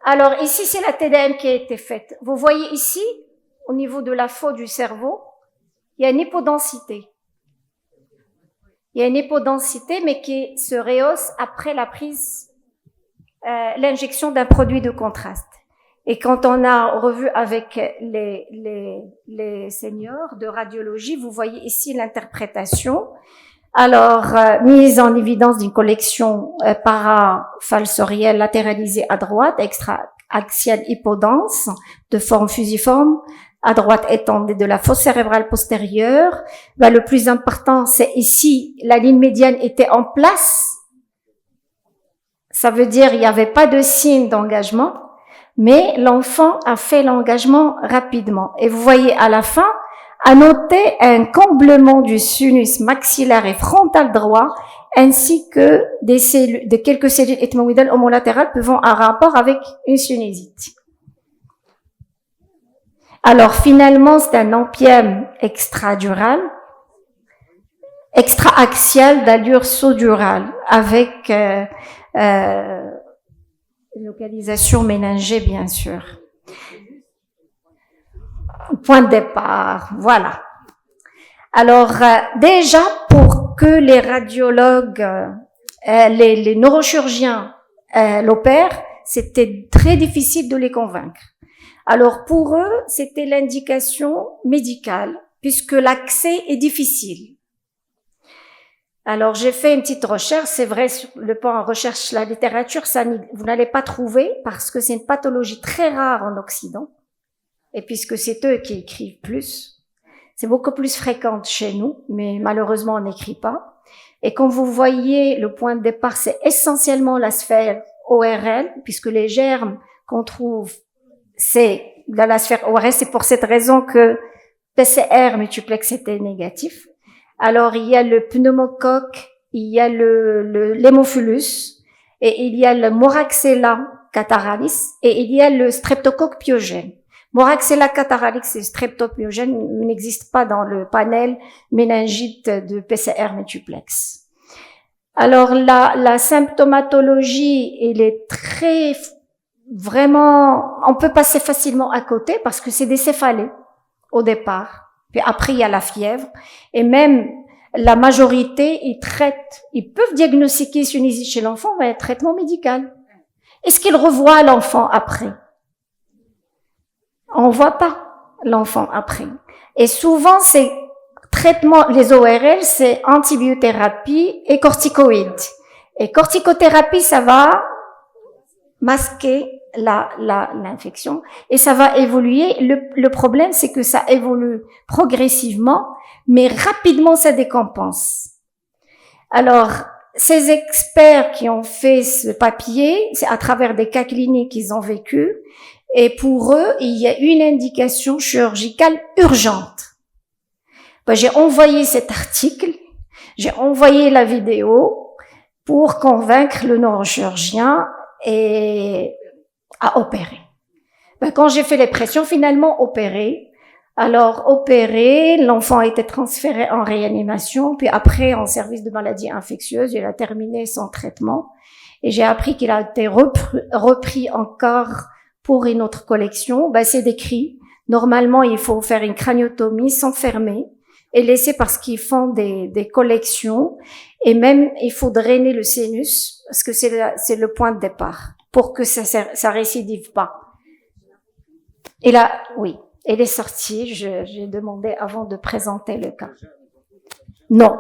D: Alors, ici, c'est la TDM qui a été faite. Vous voyez ici, au niveau de la faux du cerveau, il y a une hypodensité. Il y a une hypodensité, mais qui se rehausse après la prise, l'injection d'un produit de contraste. Et quand on a revu avec les seniors de radiologie, vous voyez ici l'interprétation. Alors, mise en évidence d'une collection parafalsorielle latéralisée à droite, extra-axiale hypodense, de forme fusiforme, à droite étendue de la fosse cérébrale postérieure. Ben, le plus important, c'est ici, la ligne médiane était en place. Ça veut dire il n'y avait pas de signe d'engagement, mais l'enfant a fait l'engagement rapidement. Et vous voyez à la fin, à noter un comblement du sinus maxillaire et frontal droit, ainsi que de quelques cellules ethmoïdales homolatérales pouvant avoir un rapport avec une sinusite. Alors finalement, c'est un ampième extradural, extra-axial d'allure sodurale, avec localisation méningée, bien sûr. point de départ, voilà. Alors, déjà, pour que les radiologues, les neurochirurgiens l'opèrent, c'était très difficile de les convaincre. Alors, pour eux, c'était l'indication médicale, puisque l'accès est difficile. Alors, j'ai fait une petite recherche. C'est vrai, sur le plan recherche la littérature, ça, vous n'allez pas trouver, parce que c'est une pathologie très rare en Occident. Et puisque c'est eux qui écrivent plus, c'est beaucoup plus fréquente chez nous, mais malheureusement, on n'écrit pas. Et comme vous voyez, le point de départ, c'est essentiellement la sphère ORL, puisque les germes qu'on trouve, c'est dans la sphère ORL. C'est pour cette raison que PCR multiplex était négatif. Alors, il y a le pneumocoque, il y a l'hémophilus, et il y a le Moraxella catarrhalis, et il y a le streptocoque pyogène. Moraxella catarrhalis et streptopyogène n'existent pas dans le panel méningite de PCR multiplex. Alors, la symptomatologie, elle est vraiment, on peut passer facilement à côté parce que c'est des céphalées au départ. Puis après, il y a la fièvre. Et même la majorité, ils peuvent diagnostiquer sinusite chez l'enfant, mais un traitement médical. Est-ce qu'ils revoient l'enfant après? On voit pas l'enfant après. Et souvent, ces traitements, les ORL, c'est antibiothérapie et corticoïdes. Et corticothérapie, ça va masquer l'infection et ça va évoluer. Le problème, c'est que ça évolue progressivement, mais rapidement, ça décompense. Alors, ces experts qui ont fait ce papier, c'est à travers des cas cliniques qu'ils ont vécu, et pour eux, il y a une indication chirurgicale urgente. J'ai envoyé cet article, j'ai envoyé la vidéo pour convaincre le neurochirurgien à opérer. Quand j'ai fait les pressions, finalement opéré. Alors opéré, l'enfant a été transféré en réanimation, puis après en service de maladies infectieuses, il a terminé son traitement. Et j'ai appris qu'il a été repris encore pour une autre collection. C'est décrit. Normalement, il faut faire une craniotomie sans fermer et laisser parce qu'ils font des collections. Et même, il faut drainer le sinus parce que c'est le point de départ pour que ça récidive pas. Et là, oui, elle est sortie. J'ai demandé avant de présenter le cas. Non.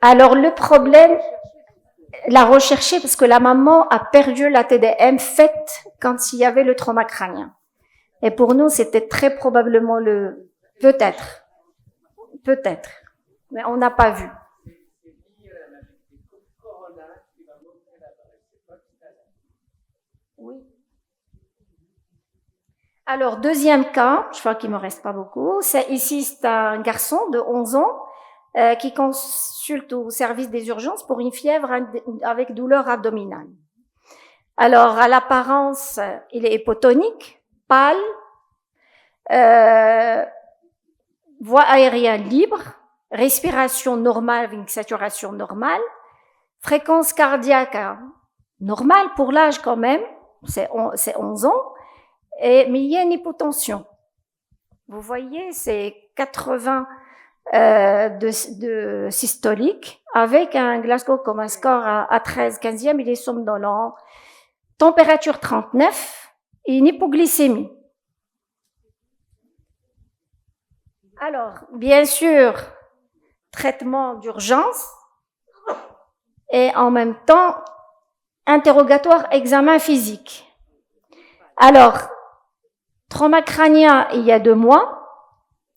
D: Alors, le problème, la rechercher parce que la maman a perdu la TDM faite quand il y avait le trauma crânien. Et pour nous, c'était très probablement peut-être, mais on n'a pas vu. Oui. Alors, deuxième cas, je crois qu'il me reste pas beaucoup, c'est un garçon de 11 ans qui consulte au service des urgences pour une fièvre avec douleur abdominale. Alors, à l'apparence, il est hypotonique, pâle, voie aérienne libre, respiration normale avec une saturation normale, fréquence cardiaque normale pour l'âge quand même, c'est 11 ans, mais il y a une hypotension. Vous voyez, c'est 80 de systolique avec un Glasgow Coma Score à 13, 15e, il est somnolent, température 39 et une hypoglycémie. Alors, bien sûr, traitement d'urgence et en même temps, interrogatoire, examen physique. Alors, trauma crânien, il y a 2 mois.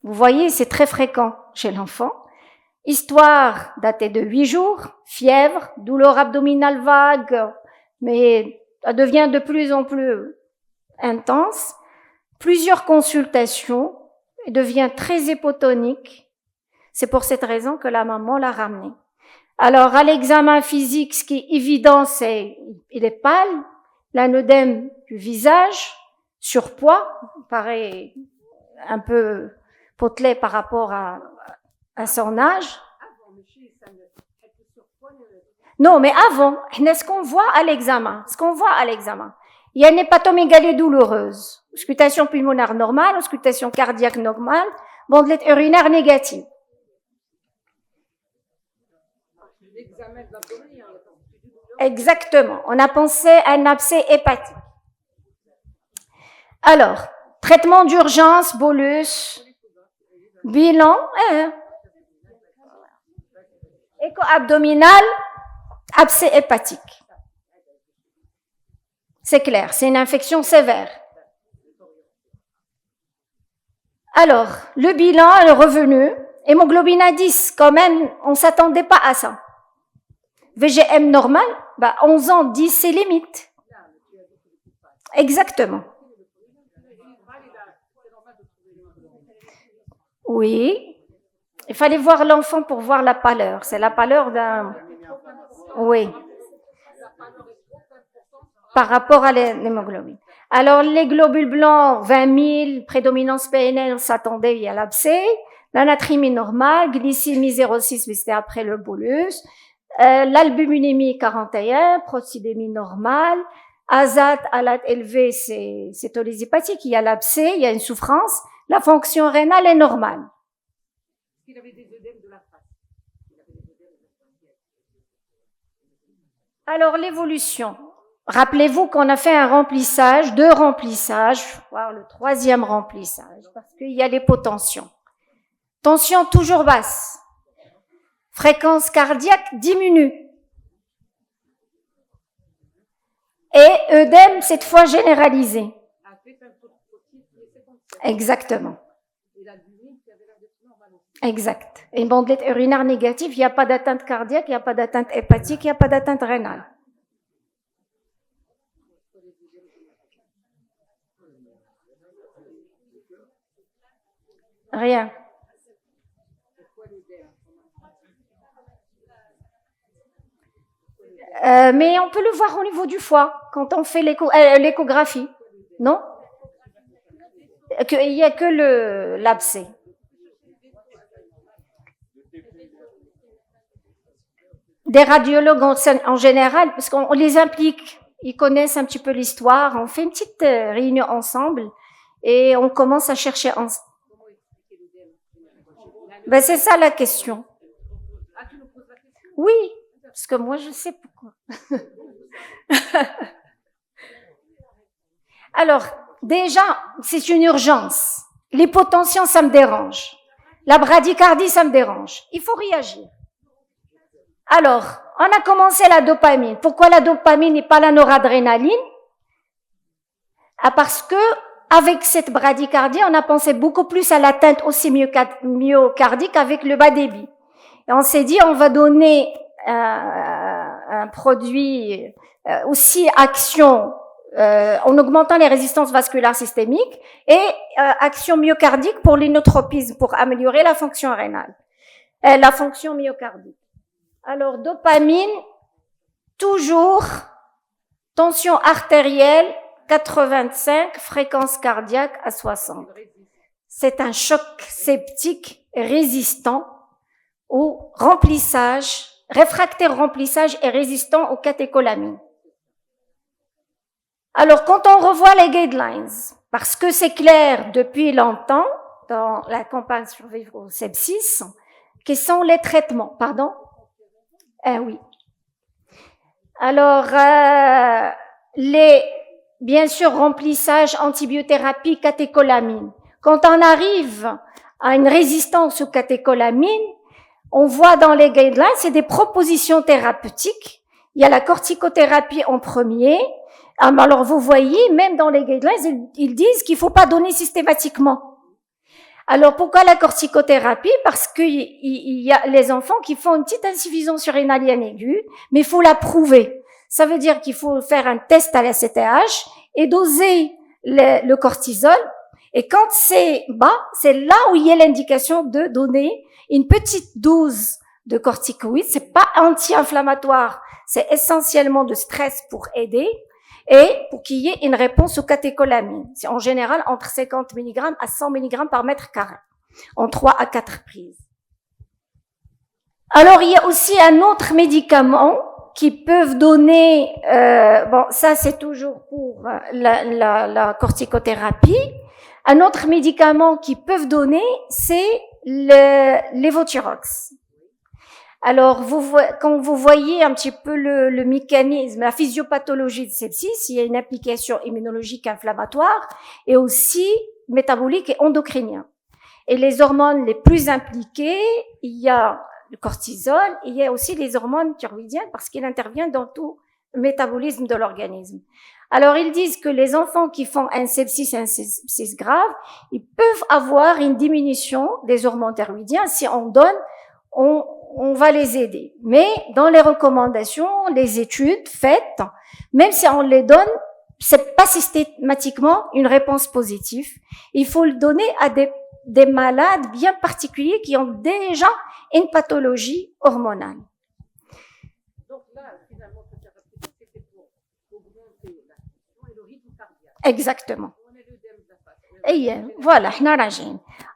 D: Vous voyez, c'est très fréquent chez l'enfant. Histoire datée de 8 jours, fièvre, douleur abdominale vague, mais ça devient de plus en plus intense. Plusieurs consultations, il devient très hypotonique. C'est pour cette raison que la maman l'a ramené. Alors, à l'examen physique, ce qui est évident, c'est il est pâle, l'anodème du visage, surpoids, paraît un peu potelé par rapport à son âge. Non, mais avant, ce qu'on voit à l'examen, il y a une hépatomégalie douloureuse, auscultation pulmonaire normale, auscultation cardiaque normale, bandelette urinaire négative. Exactement. On a pensé à un abcès hépatique. Alors, traitement d'urgence, bolus, bilan, écho abdominal, abcès hépatique. C'est clair, c'est une infection sévère. Alors, le bilan est revenu, hémoglobine à 10, quand même, on s'attendait pas à ça. VGM normal, 11 ans, 10, c'est limite. Exactement. Oui. Il fallait voir l'enfant pour voir la pâleur. C'est la pâleur d'un... Oui. Par rapport à l'hémoglobine. Alors, les globules blancs, 20 000, prédominance PNL, on s'attendait, il y a l'abcès. L'anatrémie normale, glycémie 0,6, mais c'était après le bolus. L'albuminémie 41, procidémie normale. Azat, alat élevé, c'est olyse hépatique. Il y a l'abcès, il y a une souffrance. La fonction rénale est normale. Alors, l'évolution. Rappelez-vous qu'on a fait un remplissage, 2 remplissages, voire le 3e remplissage, parce qu'il y a l'hypotension. Tension toujours basse. Fréquence cardiaque diminue. Et œdème, cette fois généralisé. Exactement. Exact. Et une bandelette urinaire négative, il n'y a pas d'atteinte cardiaque, il n'y a pas d'atteinte hépatique, il n'y a pas d'atteinte rénale. Rien. Mais on peut le voir au niveau du foie quand on fait l'échographie, non? Il n'y a que l'abcès. Des radiologues en général, parce qu'on les implique, ils connaissent un petit peu l'histoire, on fait une petite réunion ensemble et on commence à chercher ensemble. C'est ça la question. Oui, parce que moi je sais pourquoi. Alors, déjà, c'est une urgence. L'hypotension, ça me dérange. La bradycardie, ça me dérange. Il faut réagir. Alors, on a commencé la dopamine. Pourquoi la dopamine et pas la noradrénaline? Parce que, avec cette bradycardie, on a pensé beaucoup plus à l'atteinte aussi myocardique avec le bas débit. Et on s'est dit, on va donner un produit aussi action en augmentant les résistances vasculaires systémiques et action myocardique pour l'inotropisme, pour améliorer la fonction rénale, la fonction myocardique. Alors, dopamine, toujours, tension artérielle, 85, fréquence cardiaque à 60. C'est un choc septique résistant au remplissage, réfractaire remplissage et résistant aux catécholamines. Alors, quand on revoit les guidelines, parce que c'est clair depuis longtemps dans la campagne Survivre au sepsis, quels sont les traitements, pardon? Oui. Alors, bien sûr, remplissage, antibiothérapie, catécholamine. Quand on arrive à une résistance aux catécholamines, on voit dans les guidelines, c'est des propositions thérapeutiques. Il y a la corticothérapie en premier. Alors, vous voyez, même dans les guidelines, ils disent qu'il faut pas donner systématiquement. Alors, pourquoi la corticothérapie? Parce qu'il y a les enfants qui font une petite insuffisance urинalienne aiguë, mais il faut la prouver. Ça veut dire qu'il faut faire un test à la CTH et doser le cortisol. Et quand c'est bas, c'est là où il y a l'indication de donner une petite dose de corticoïdes. C'est pas anti-inflammatoire, c'est essentiellement de stress pour aider et pour qu'il y ait une réponse aux catécholamines. C'est en général entre 50 mg à 100 mg par mètre carré, en 3 à 4 prises. Alors, il y a aussi un autre médicament qui peuvent donner, bon, ça c'est toujours pour la corticothérapie. Un autre médicament qu'ils peuvent donner, c'est l'évothyrox. Alors, quand vous voyez un petit peu le mécanisme, la physiopathologie de sepsis, il y a une application immunologique inflammatoire et aussi métabolique et endocrinien. Et les hormones les plus impliquées, il y a le cortisol, et il y a aussi les hormones thyroïdiennes parce qu'il intervient dans tout le métabolisme de l'organisme. Alors, ils disent que les enfants qui font un sepsis grave, ils peuvent avoir une diminution des hormones thyroïdiennes. Si on donne, on va les aider. Mais dans les recommandations, les études faites, même si on les donne, c'est pas systématiquement une réponse positive. Il faut le donner à des malades bien particuliers qui ont déjà une pathologie hormonale.
E: Donc là, finalement, cette thérapie, c'était pour augmenter la pression et le rythme cardiaque.
D: Exactement.
E: On est l'œdème de la face.
D: Et voilà,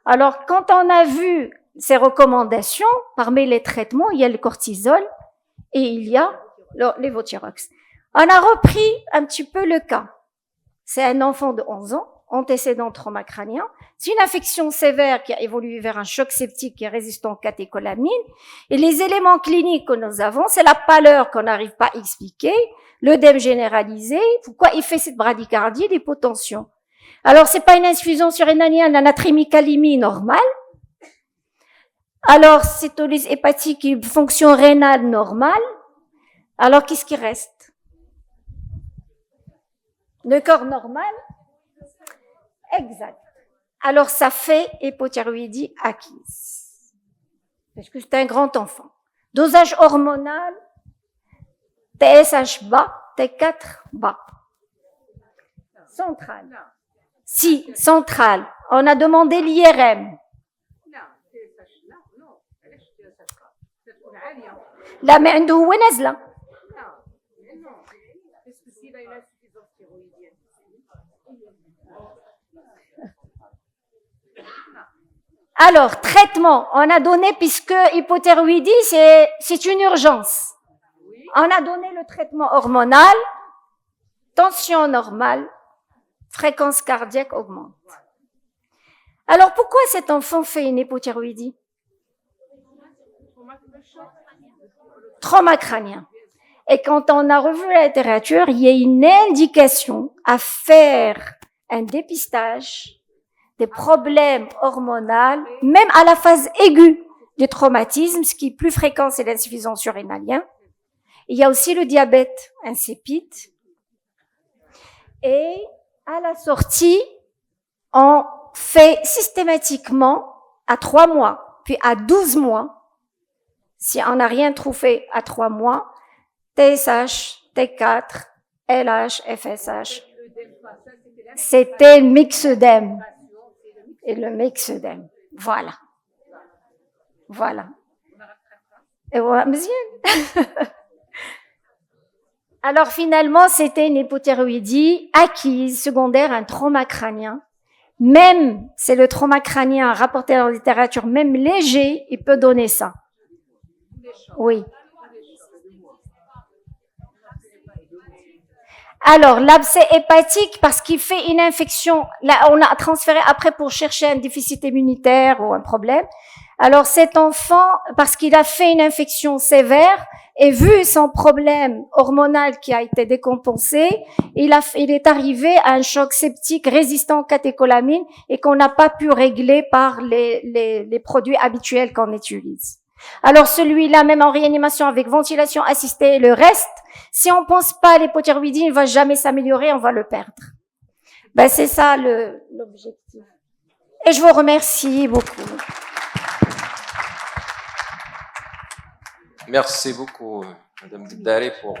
D: alors quand on a vu ces recommandations, parmi les traitements, il y a le cortisol et il y a l'évothyrox. On a repris un petit peu le cas. C'est un enfant de 11 ans, antécédent trauma crânien. C'est une infection sévère qui a évolué vers un choc septique qui est résistant aux catécholamines. Et les éléments cliniques que nous avons, c'est la pâleur qu'on n'arrive pas à expliquer, l'œdème généralisé, pourquoi il fait cette bradycardie, l'hypotension. Alors, c'est pas une insuffisance surrénalienne, la natriumicalémie normale. Alors, cétolyse hépatique, une fonction rénale normale. Alors, qu'est-ce qui reste? Le corps normal? Exact. Alors, ça fait hypothyroïdie acquise. Parce que c'est un grand enfant. Dosage hormonal, TSH bas, T4 bas. Centrale. Si, centrale. On a demandé l'IRM. لا ما عنده هو نازله. Alors, traitement, on a donné, puisque hypothyroïdie, c'est une urgence. On a donné le traitement hormonal, tension normale, fréquence cardiaque augmente. Alors, pourquoi cet enfant fait une hypothyroïdie? Trauma crânien. Et quand on a revu la littérature, il y a une indication à faire un dépistage des problèmes hormonaux, même à la phase aiguë du traumatisme. Ce qui est plus fréquent, c'est l'insuffisance surrénalienne. Il y a aussi le diabète insipide. Et à la sortie, on fait systématiquement à 3 mois, puis à 12 mois, si on n'a rien trouvé à 3 mois, TSH, T4, LH, FSH. C'était le mixedème. Et le mixedème. Voilà. Voilà. Et voilà, alors finalement, c'était une hypothyroïdie acquise, secondaire, un trauma crânien. Même, c'est le trauma crânien rapporté dans la littérature, même léger, il peut donner ça. Oui. Alors, l'abcès hépatique, parce qu'il fait une infection, là, on a transféré après pour chercher un déficit immunitaire ou un problème. Alors, cet enfant, parce qu'il a fait une infection sévère, et vu son problème hormonal qui a été décompensé, il est arrivé à un choc septique résistant aux catécholamines et qu'on n'a pas pu régler par les produits habituels qu'on utilise. Alors celui-là, même en réanimation avec ventilation assistée, le reste, si on pense pas à l'hypothyroïdie, il ne va jamais s'améliorer, on va le perdre. Ben c'est ça l'objectif. Et je vous remercie beaucoup.
G: Merci beaucoup, Madame Dibdari, pour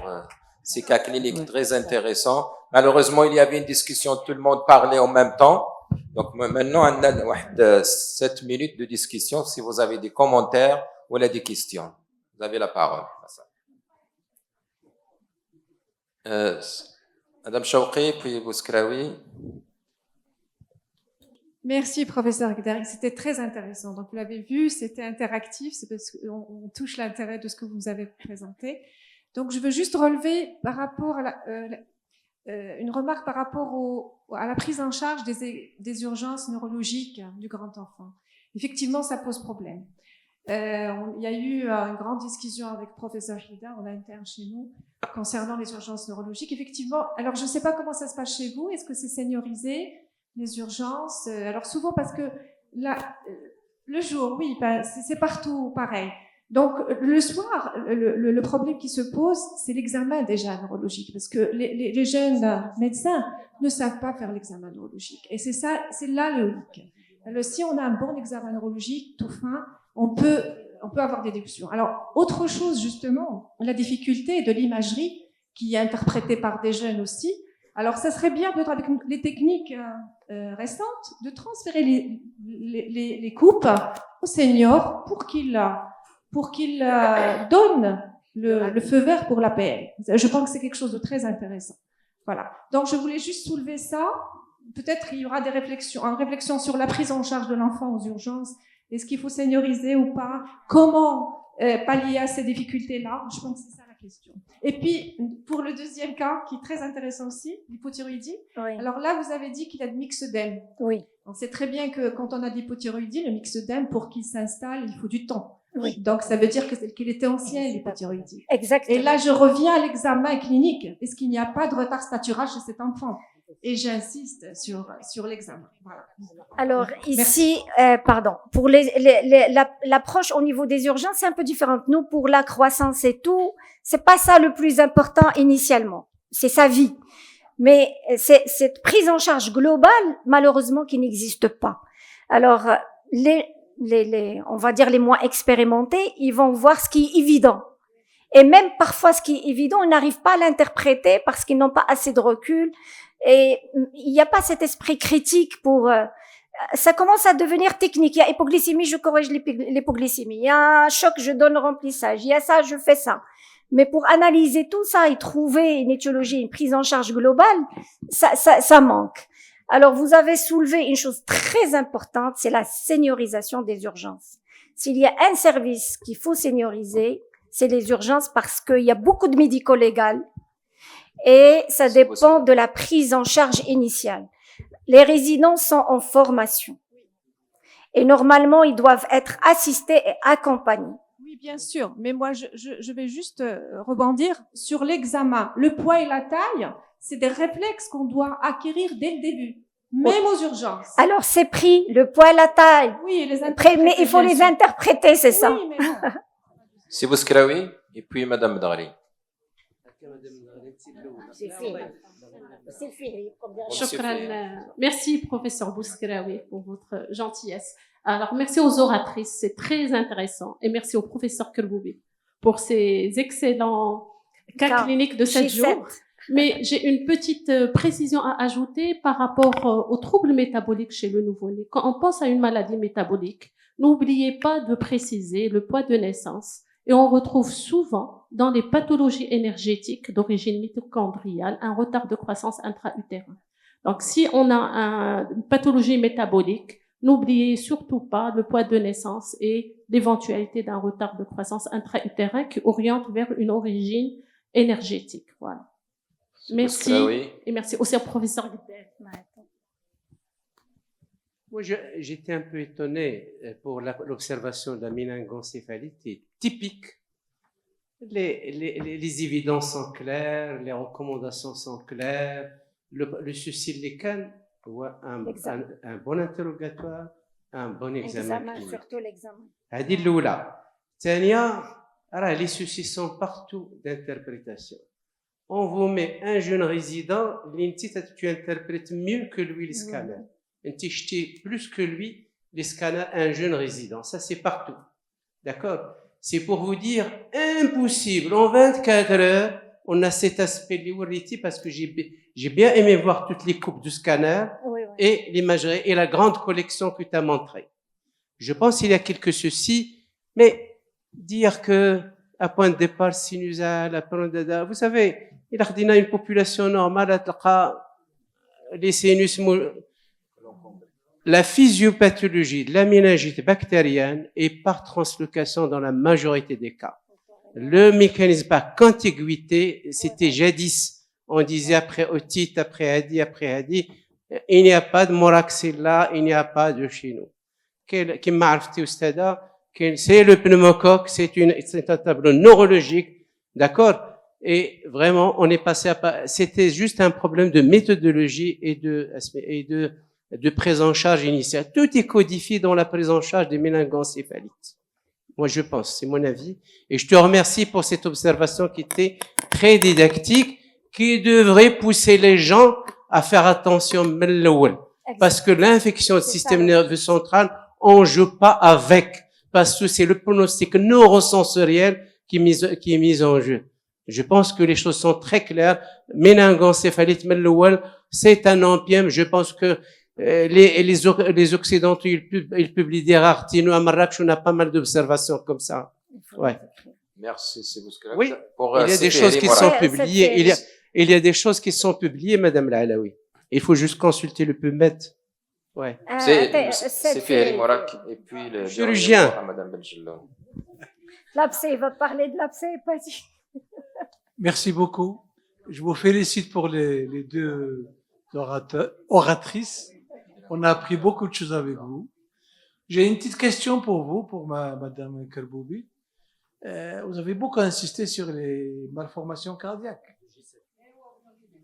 G: ces cas cliniques très intéressants. Malheureusement, il y avait une discussion, tout le monde parlait en même temps. Donc maintenant, on a 7 minutes de discussion. Si vous avez des commentaires ou des questions, vous avez la parole. Madame Chouqi, puis Bouskraoui.
H: Merci, professeur Gdari. C'était très intéressant. Donc, vous l'avez vu, c'était interactif. C'est parce qu'on touche l'intérêt de ce que vous nous avez présenté. Donc, je veux juste relever par rapport à une remarque par rapport à la prise en charge des urgences neurologiques du grand enfant. Effectivement, ça pose problème. Il y a eu une grande discussion avec professeur Hida en interne chez nous concernant les urgences neurologiques. Effectivement, alors je ne sais pas comment ça se passe chez vous. Est-ce que c'est seniorisé, les urgences? Alors souvent parce que le jour, oui, c'est partout pareil. Donc le soir, le problème qui se pose, c'est l'examen déjà neurologique, parce que les jeunes médecins ne savent pas faire l'examen neurologique. Et c'est là le hic. Alors, si on a un bon examen neurologique, tout fin, on peut avoir des déductions. Alors, autre chose, justement, la difficulté de l'imagerie, qui est interprétée par des jeunes aussi. Alors, ça serait bien, peut-être avec les techniques récentes, de transférer les coupes aux seniors pour qu'ils donnent le feu vert pour l'APL. Je pense que c'est quelque chose de très intéressant. Voilà. Donc, je voulais juste soulever ça. Peut-être il y aura des réflexions sur la prise en charge de l'enfant aux urgences. Est-ce qu'il faut senioriser ou pas? Comment pallier à ces difficultés-là? Je pense que c'est ça la question. Et puis, pour le deuxième cas, qui est très intéressant aussi, l'hypothyroïdie.
D: Oui.
H: Alors là, vous avez dit qu'il y a de myxœdème.
D: Oui.
H: On sait très bien que quand on a de l'hypothyroïdie, le myxœdème, pour qu'il s'installe, il faut du temps.
D: Oui.
H: Donc, ça veut dire qu'il était ancien, l'hypothyroïdie.
D: Exactement.
H: Et là, je reviens à l'examen clinique. Est-ce qu'il n'y a pas de retard statural chez cet enfant? Et j'insiste sur l'examen. Voilà.
D: Alors ici, pour l'approche au niveau des urgences, c'est un peu différente. Nous, pour la croissance et tout, c'est pas ça le plus important initialement. C'est sa vie. Mais c'est cette prise en charge globale, malheureusement, qui n'existe pas. Alors, on va dire les moins expérimentés, ils vont voir ce qui est évident. Et même parfois, ce qui est évident, on n'arrive pas à l'interpréter parce qu'ils n'ont pas assez de recul. Et il n'y a pas cet esprit critique pour... ça commence à devenir technique. Il y a hypoglycémie, je corrige l'hypoglycémie. Il y a un choc, je donne le remplissage. Il y a ça, je fais ça. Mais pour analyser tout ça et trouver une étiologie, une prise en charge globale, ça manque. Alors, vous avez soulevé une chose très importante, c'est la seniorisation des urgences. S'il y a un service qu'il faut senioriser, c'est les urgences parce qu'il y a beaucoup de médico-légal et ça dépend de la prise en charge initiale. Les résidents sont en formation et normalement, ils doivent être assistés et accompagnés.
H: Oui, bien sûr, mais moi, je vais juste rebondir sur l'examen. Le poids et la taille, c'est des réflexes qu'on doit acquérir dès le début, même aux urgences.
D: Alors, c'est pris, le poids et la taille.
H: Oui,
D: mais il faut les interpréter, c'est ça.
H: Oui, mais non.
G: C'est Bouskeraoui et puis Madame Dari.
I: Merci, professeur Bouskeraoui, pour votre gentillesse. Alors, merci aux oratrices, c'est très intéressant. Et merci au professeur Kerboubi pour ces excellents cas cliniques de 7 jours. Mais j'ai une petite précision à ajouter par rapport aux troubles métaboliques chez le nouveau-né. Quand on pense à une maladie métabolique, n'oubliez pas de préciser le poids de naissance. Et on retrouve souvent dans les pathologies énergétiques d'origine mitochondriale un retard de croissance intra-utérin. Donc, si on a une pathologie métabolique, n'oubliez surtout pas le poids de naissance et l'éventualité d'un retard de croissance intra-utérin qui oriente vers une origine énergétique. Voilà. Merci. Et merci aussi au professeur Guiter.
J: Moi, j'étais un peu étonné pour l'observation de la méningoencéphalite qui est typique. Les évidences sont claires, les recommandations sont claires. Le souci de l'écane, un bon interrogatoire, un bon examen clinique.
D: Surtout l'examen.
J: هذه الأولى. ثانيا, les soucis sont partout d'interprétation. On vous met un jeune résident, tu interprètes mieux que lui les scanners. Tu jettes plus que lui les scanners, un jeune résident. Ça, c'est partout. D'accord? C'est pour vous dire, impossible. En 24 heures, on a cet aspect de parce que j'ai bien aimé voir toutes les coupes du scanner et l'imagerie et la grande collection que tu as montrée. Je pense qu'il y a quelques soucis, mais dire que à point de départ sinusal, vous savez, il a une population normale, les sinus, la physiopathologie de la méningite bactérienne est par translocation dans la majorité des cas. Le mécanisme par contiguïté, c'était jadis. On disait après otite, après hadi. Il n'y a pas de moraxilla, il n'y a pas de chez nous. Qui m'a arrêté au stade, c'est le pneumocoque, c'est un tableau neurologique, d'accord? Et vraiment, on est passé c'était juste un problème de méthodologie et de prise en charge initiale. Tout est codifié dans la prise en charge des méningoencéphalites. Moi, je pense, c'est mon avis. Et je te remercie pour cette observation qui était très didactique, qui devrait pousser les gens à faire attention, parce que l'infection du système nerveux central, on joue pas avec, parce que c'est le pronostic neurosensoriel qui est mis en jeu. Je pense que les choses sont très claires. Méningoencéphalite, c'est un empième. Je pense que les Occidentaux, ils publient des raretés. Nous, à Marrakech, on a pas mal d'observations comme ça. Ouais.
G: Merci, c'est vous.
J: Oui, il y a des choses qui sont publiées. Il y a des choses qui sont publiées, Madame Laalaoui. Il faut juste consulter le PubMed. Ouais.
G: C'est Fihri Morak et puis le
J: chirurgien.
G: Madame Benjelloun.
D: L'abcès, il va parler de l'abcès, vas-y.
K: Merci beaucoup. Je vous félicite pour les deux oratrices. On a appris beaucoup de choses avec vous. J'ai une petite question pour vous, pour Madame Kerboubi. Vous avez beaucoup insisté sur les malformations cardiaques.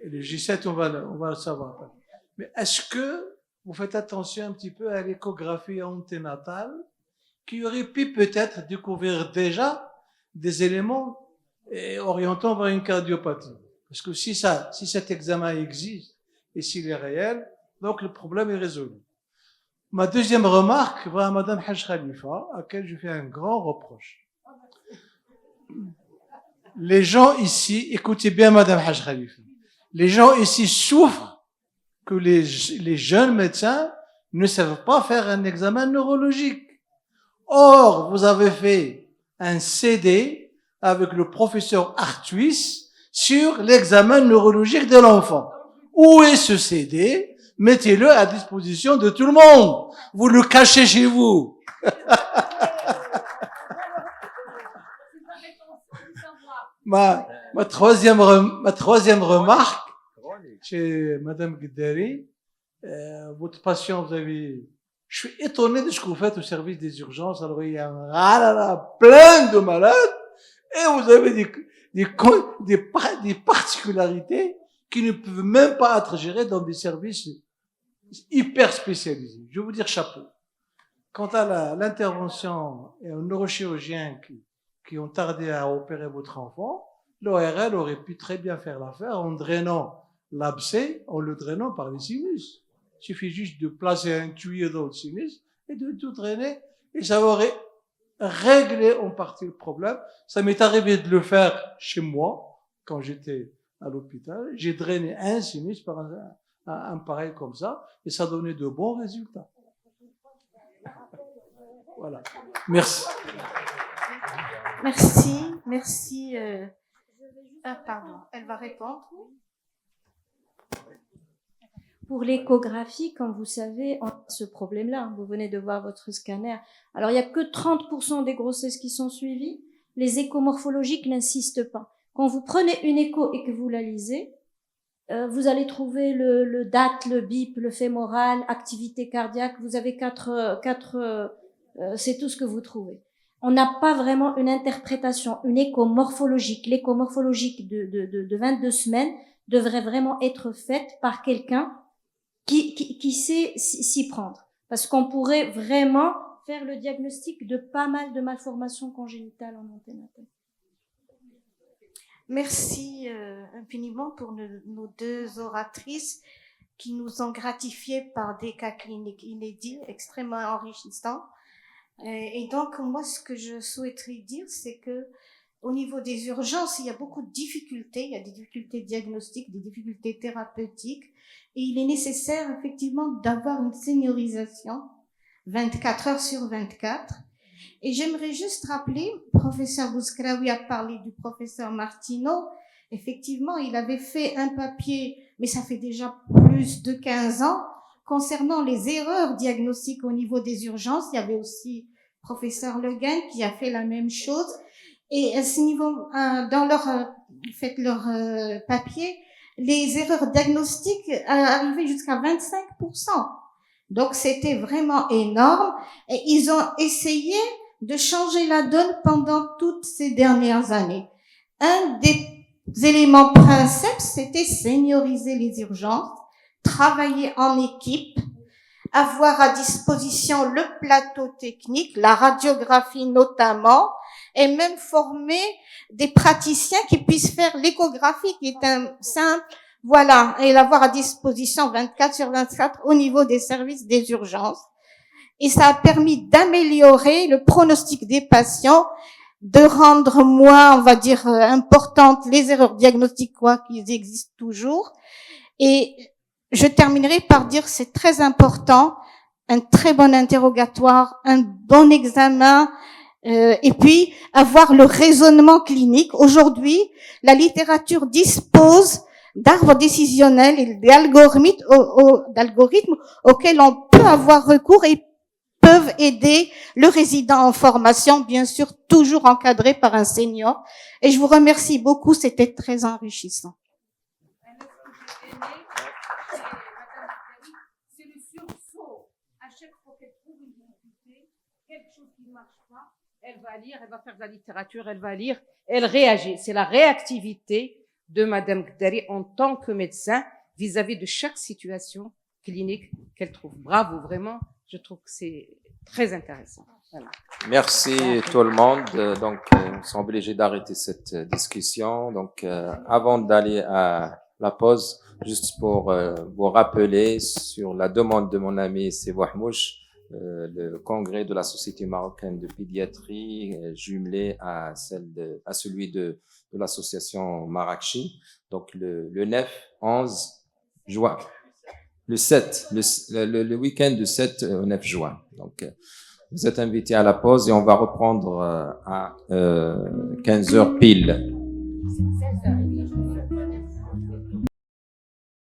K: Et le G7, on va le savoir. Mais est-ce que vous faites attention un petit peu à l'échographie anténatale qui aurait pu peut-être découvrir déjà des éléments orientant vers une cardiopathie? Parce que si cet examen existe et s'il est réel, donc le problème est résolu. Ma deuxième remarque va à Madame Haj Khalifa, à laquelle je fais un grand reproche. Les gens ici, écoutez bien Madame Haj Khalifa, les gens ici souffrent que les jeunes médecins ne savent pas faire un examen neurologique. Or, vous avez fait un CD avec le professeur Artuis sur l'examen neurologique de l'enfant. Où est ce CD? Mettez-le à disposition de tout le monde. Vous le cachez chez vous. Ma troisième remarque, chez Madame Gueddari, votre patient, je suis étonné de ce que vous faites au service des urgences. Alors, il y a plein de malades, et vous avez des particularités qui ne peuvent même pas être gérées dans des services hyper spécialisés. Je vais vous dire chapeau. Quant à l'intervention et aux neurochirurgiens qui ont tardé à opérer votre enfant, l'ORL aurait pu très bien faire l'affaire en drainant l'abcès, en le drainant par les sinus. Il suffit juste de placer un tuyau dans le sinus et de tout drainer, et ça aurait réglé en partie le problème. Ça m'est arrivé de le faire chez moi, quand j'étais à l'hôpital. J'ai drainé un sinus par un pareil comme ça, et ça donnait de bons résultats. Voilà. Merci.
C: Merci. Pardon, elle va répondre.
B: Pour l'échographie, comme vous savez, on a ce problème-là. Vous venez de voir votre scanner. Alors, il n'y a que 30% des grossesses qui sont suivies. Les échomorphologiques n'insistent pas. Quand vous prenez une écho et que vous la lisez, vous allez trouver le DAT, le BIP, le fémoral, activité cardiaque. Vous avez c'est tout ce que vous trouvez. On n'a pas vraiment une interprétation, une échomorphologique. L'échomorphologique de 22 semaines devrait vraiment être faite par quelqu'un qui sait s'y prendre. Parce qu'on pourrait vraiment faire le diagnostic de pas mal de malformations congénitales en anténatale.
C: Merci infiniment pour nos deux oratrices qui nous ont gratifiés par des cas cliniques inédits, extrêmement enrichissants. Et donc, moi, ce que je souhaiterais dire, c'est que au niveau des urgences, il y a beaucoup de difficultés. Il y a des difficultés diagnostiques, des difficultés thérapeutiques. Et il est nécessaire, effectivement, d'avoir une seniorisation 24 heures sur 24. Et j'aimerais juste rappeler, le professeur Bouskraoui a parlé du professeur Martineau. Effectivement, il avait fait un papier, mais ça fait déjà plus de 15 ans, concernant les erreurs diagnostiques au niveau des urgences. Il y avait aussi le professeur Le Guen qui a fait la même chose. Et à ce niveau, dans leur papier, les erreurs diagnostiques arrivaient jusqu'à 25%. Donc c'était vraiment énorme. Et ils ont essayé de changer la donne pendant toutes ces dernières années. Un des éléments principaux, c'était senioriser les urgences, travailler en équipe, avoir à disposition le plateau technique, la radiographie notamment, et même former des praticiens qui puissent faire l'échographie, qui est un simple, voilà, et l'avoir à disposition 24/24 au niveau des services des urgences. Et ça a permis d'améliorer le pronostic des patients, de rendre moins, on va dire, importantes les erreurs diagnostiques, quoi qu'ils existent toujours. Et je terminerai par dire c'est très important, un très bon interrogatoire, un bon examen, et puis avoir le raisonnement clinique. Aujourd'hui, la littérature dispose d'arbres décisionnels et d'algorithmes auxquels on peut avoir recours et peuvent aider le résident en formation, bien sûr, toujours encadré par un senior. Et je vous remercie beaucoup, c'était très enrichissant.
E: C'est le sursaut. À chaque fois qu'elle trouve une difficulté, quelque chose qui ne marche pas, elle va lire, elle va faire de la littérature, elle va lire, elle réagit. C'est la réactivité de Madame Gdari en tant que médecin vis-à-vis de chaque situation clinique qu'elle trouve. Bravo, vraiment. Je trouve que c'est très intéressant. Voilà.
G: Merci tout le monde. Donc, on est obligé d'arrêter cette discussion. Donc, avant d'aller à la pause, juste pour vous rappeler sur la demande de mon ami Sebo Hamouche, le congrès de la Société marocaine de pédiatrie jumelé à celui de l'association Marrakchi. Donc, le 9-11 juin. Le 7, le week-end du 7 au 9 juin. Donc, vous êtes invités à la pause et on va reprendre à 15h pile.
E: 16h.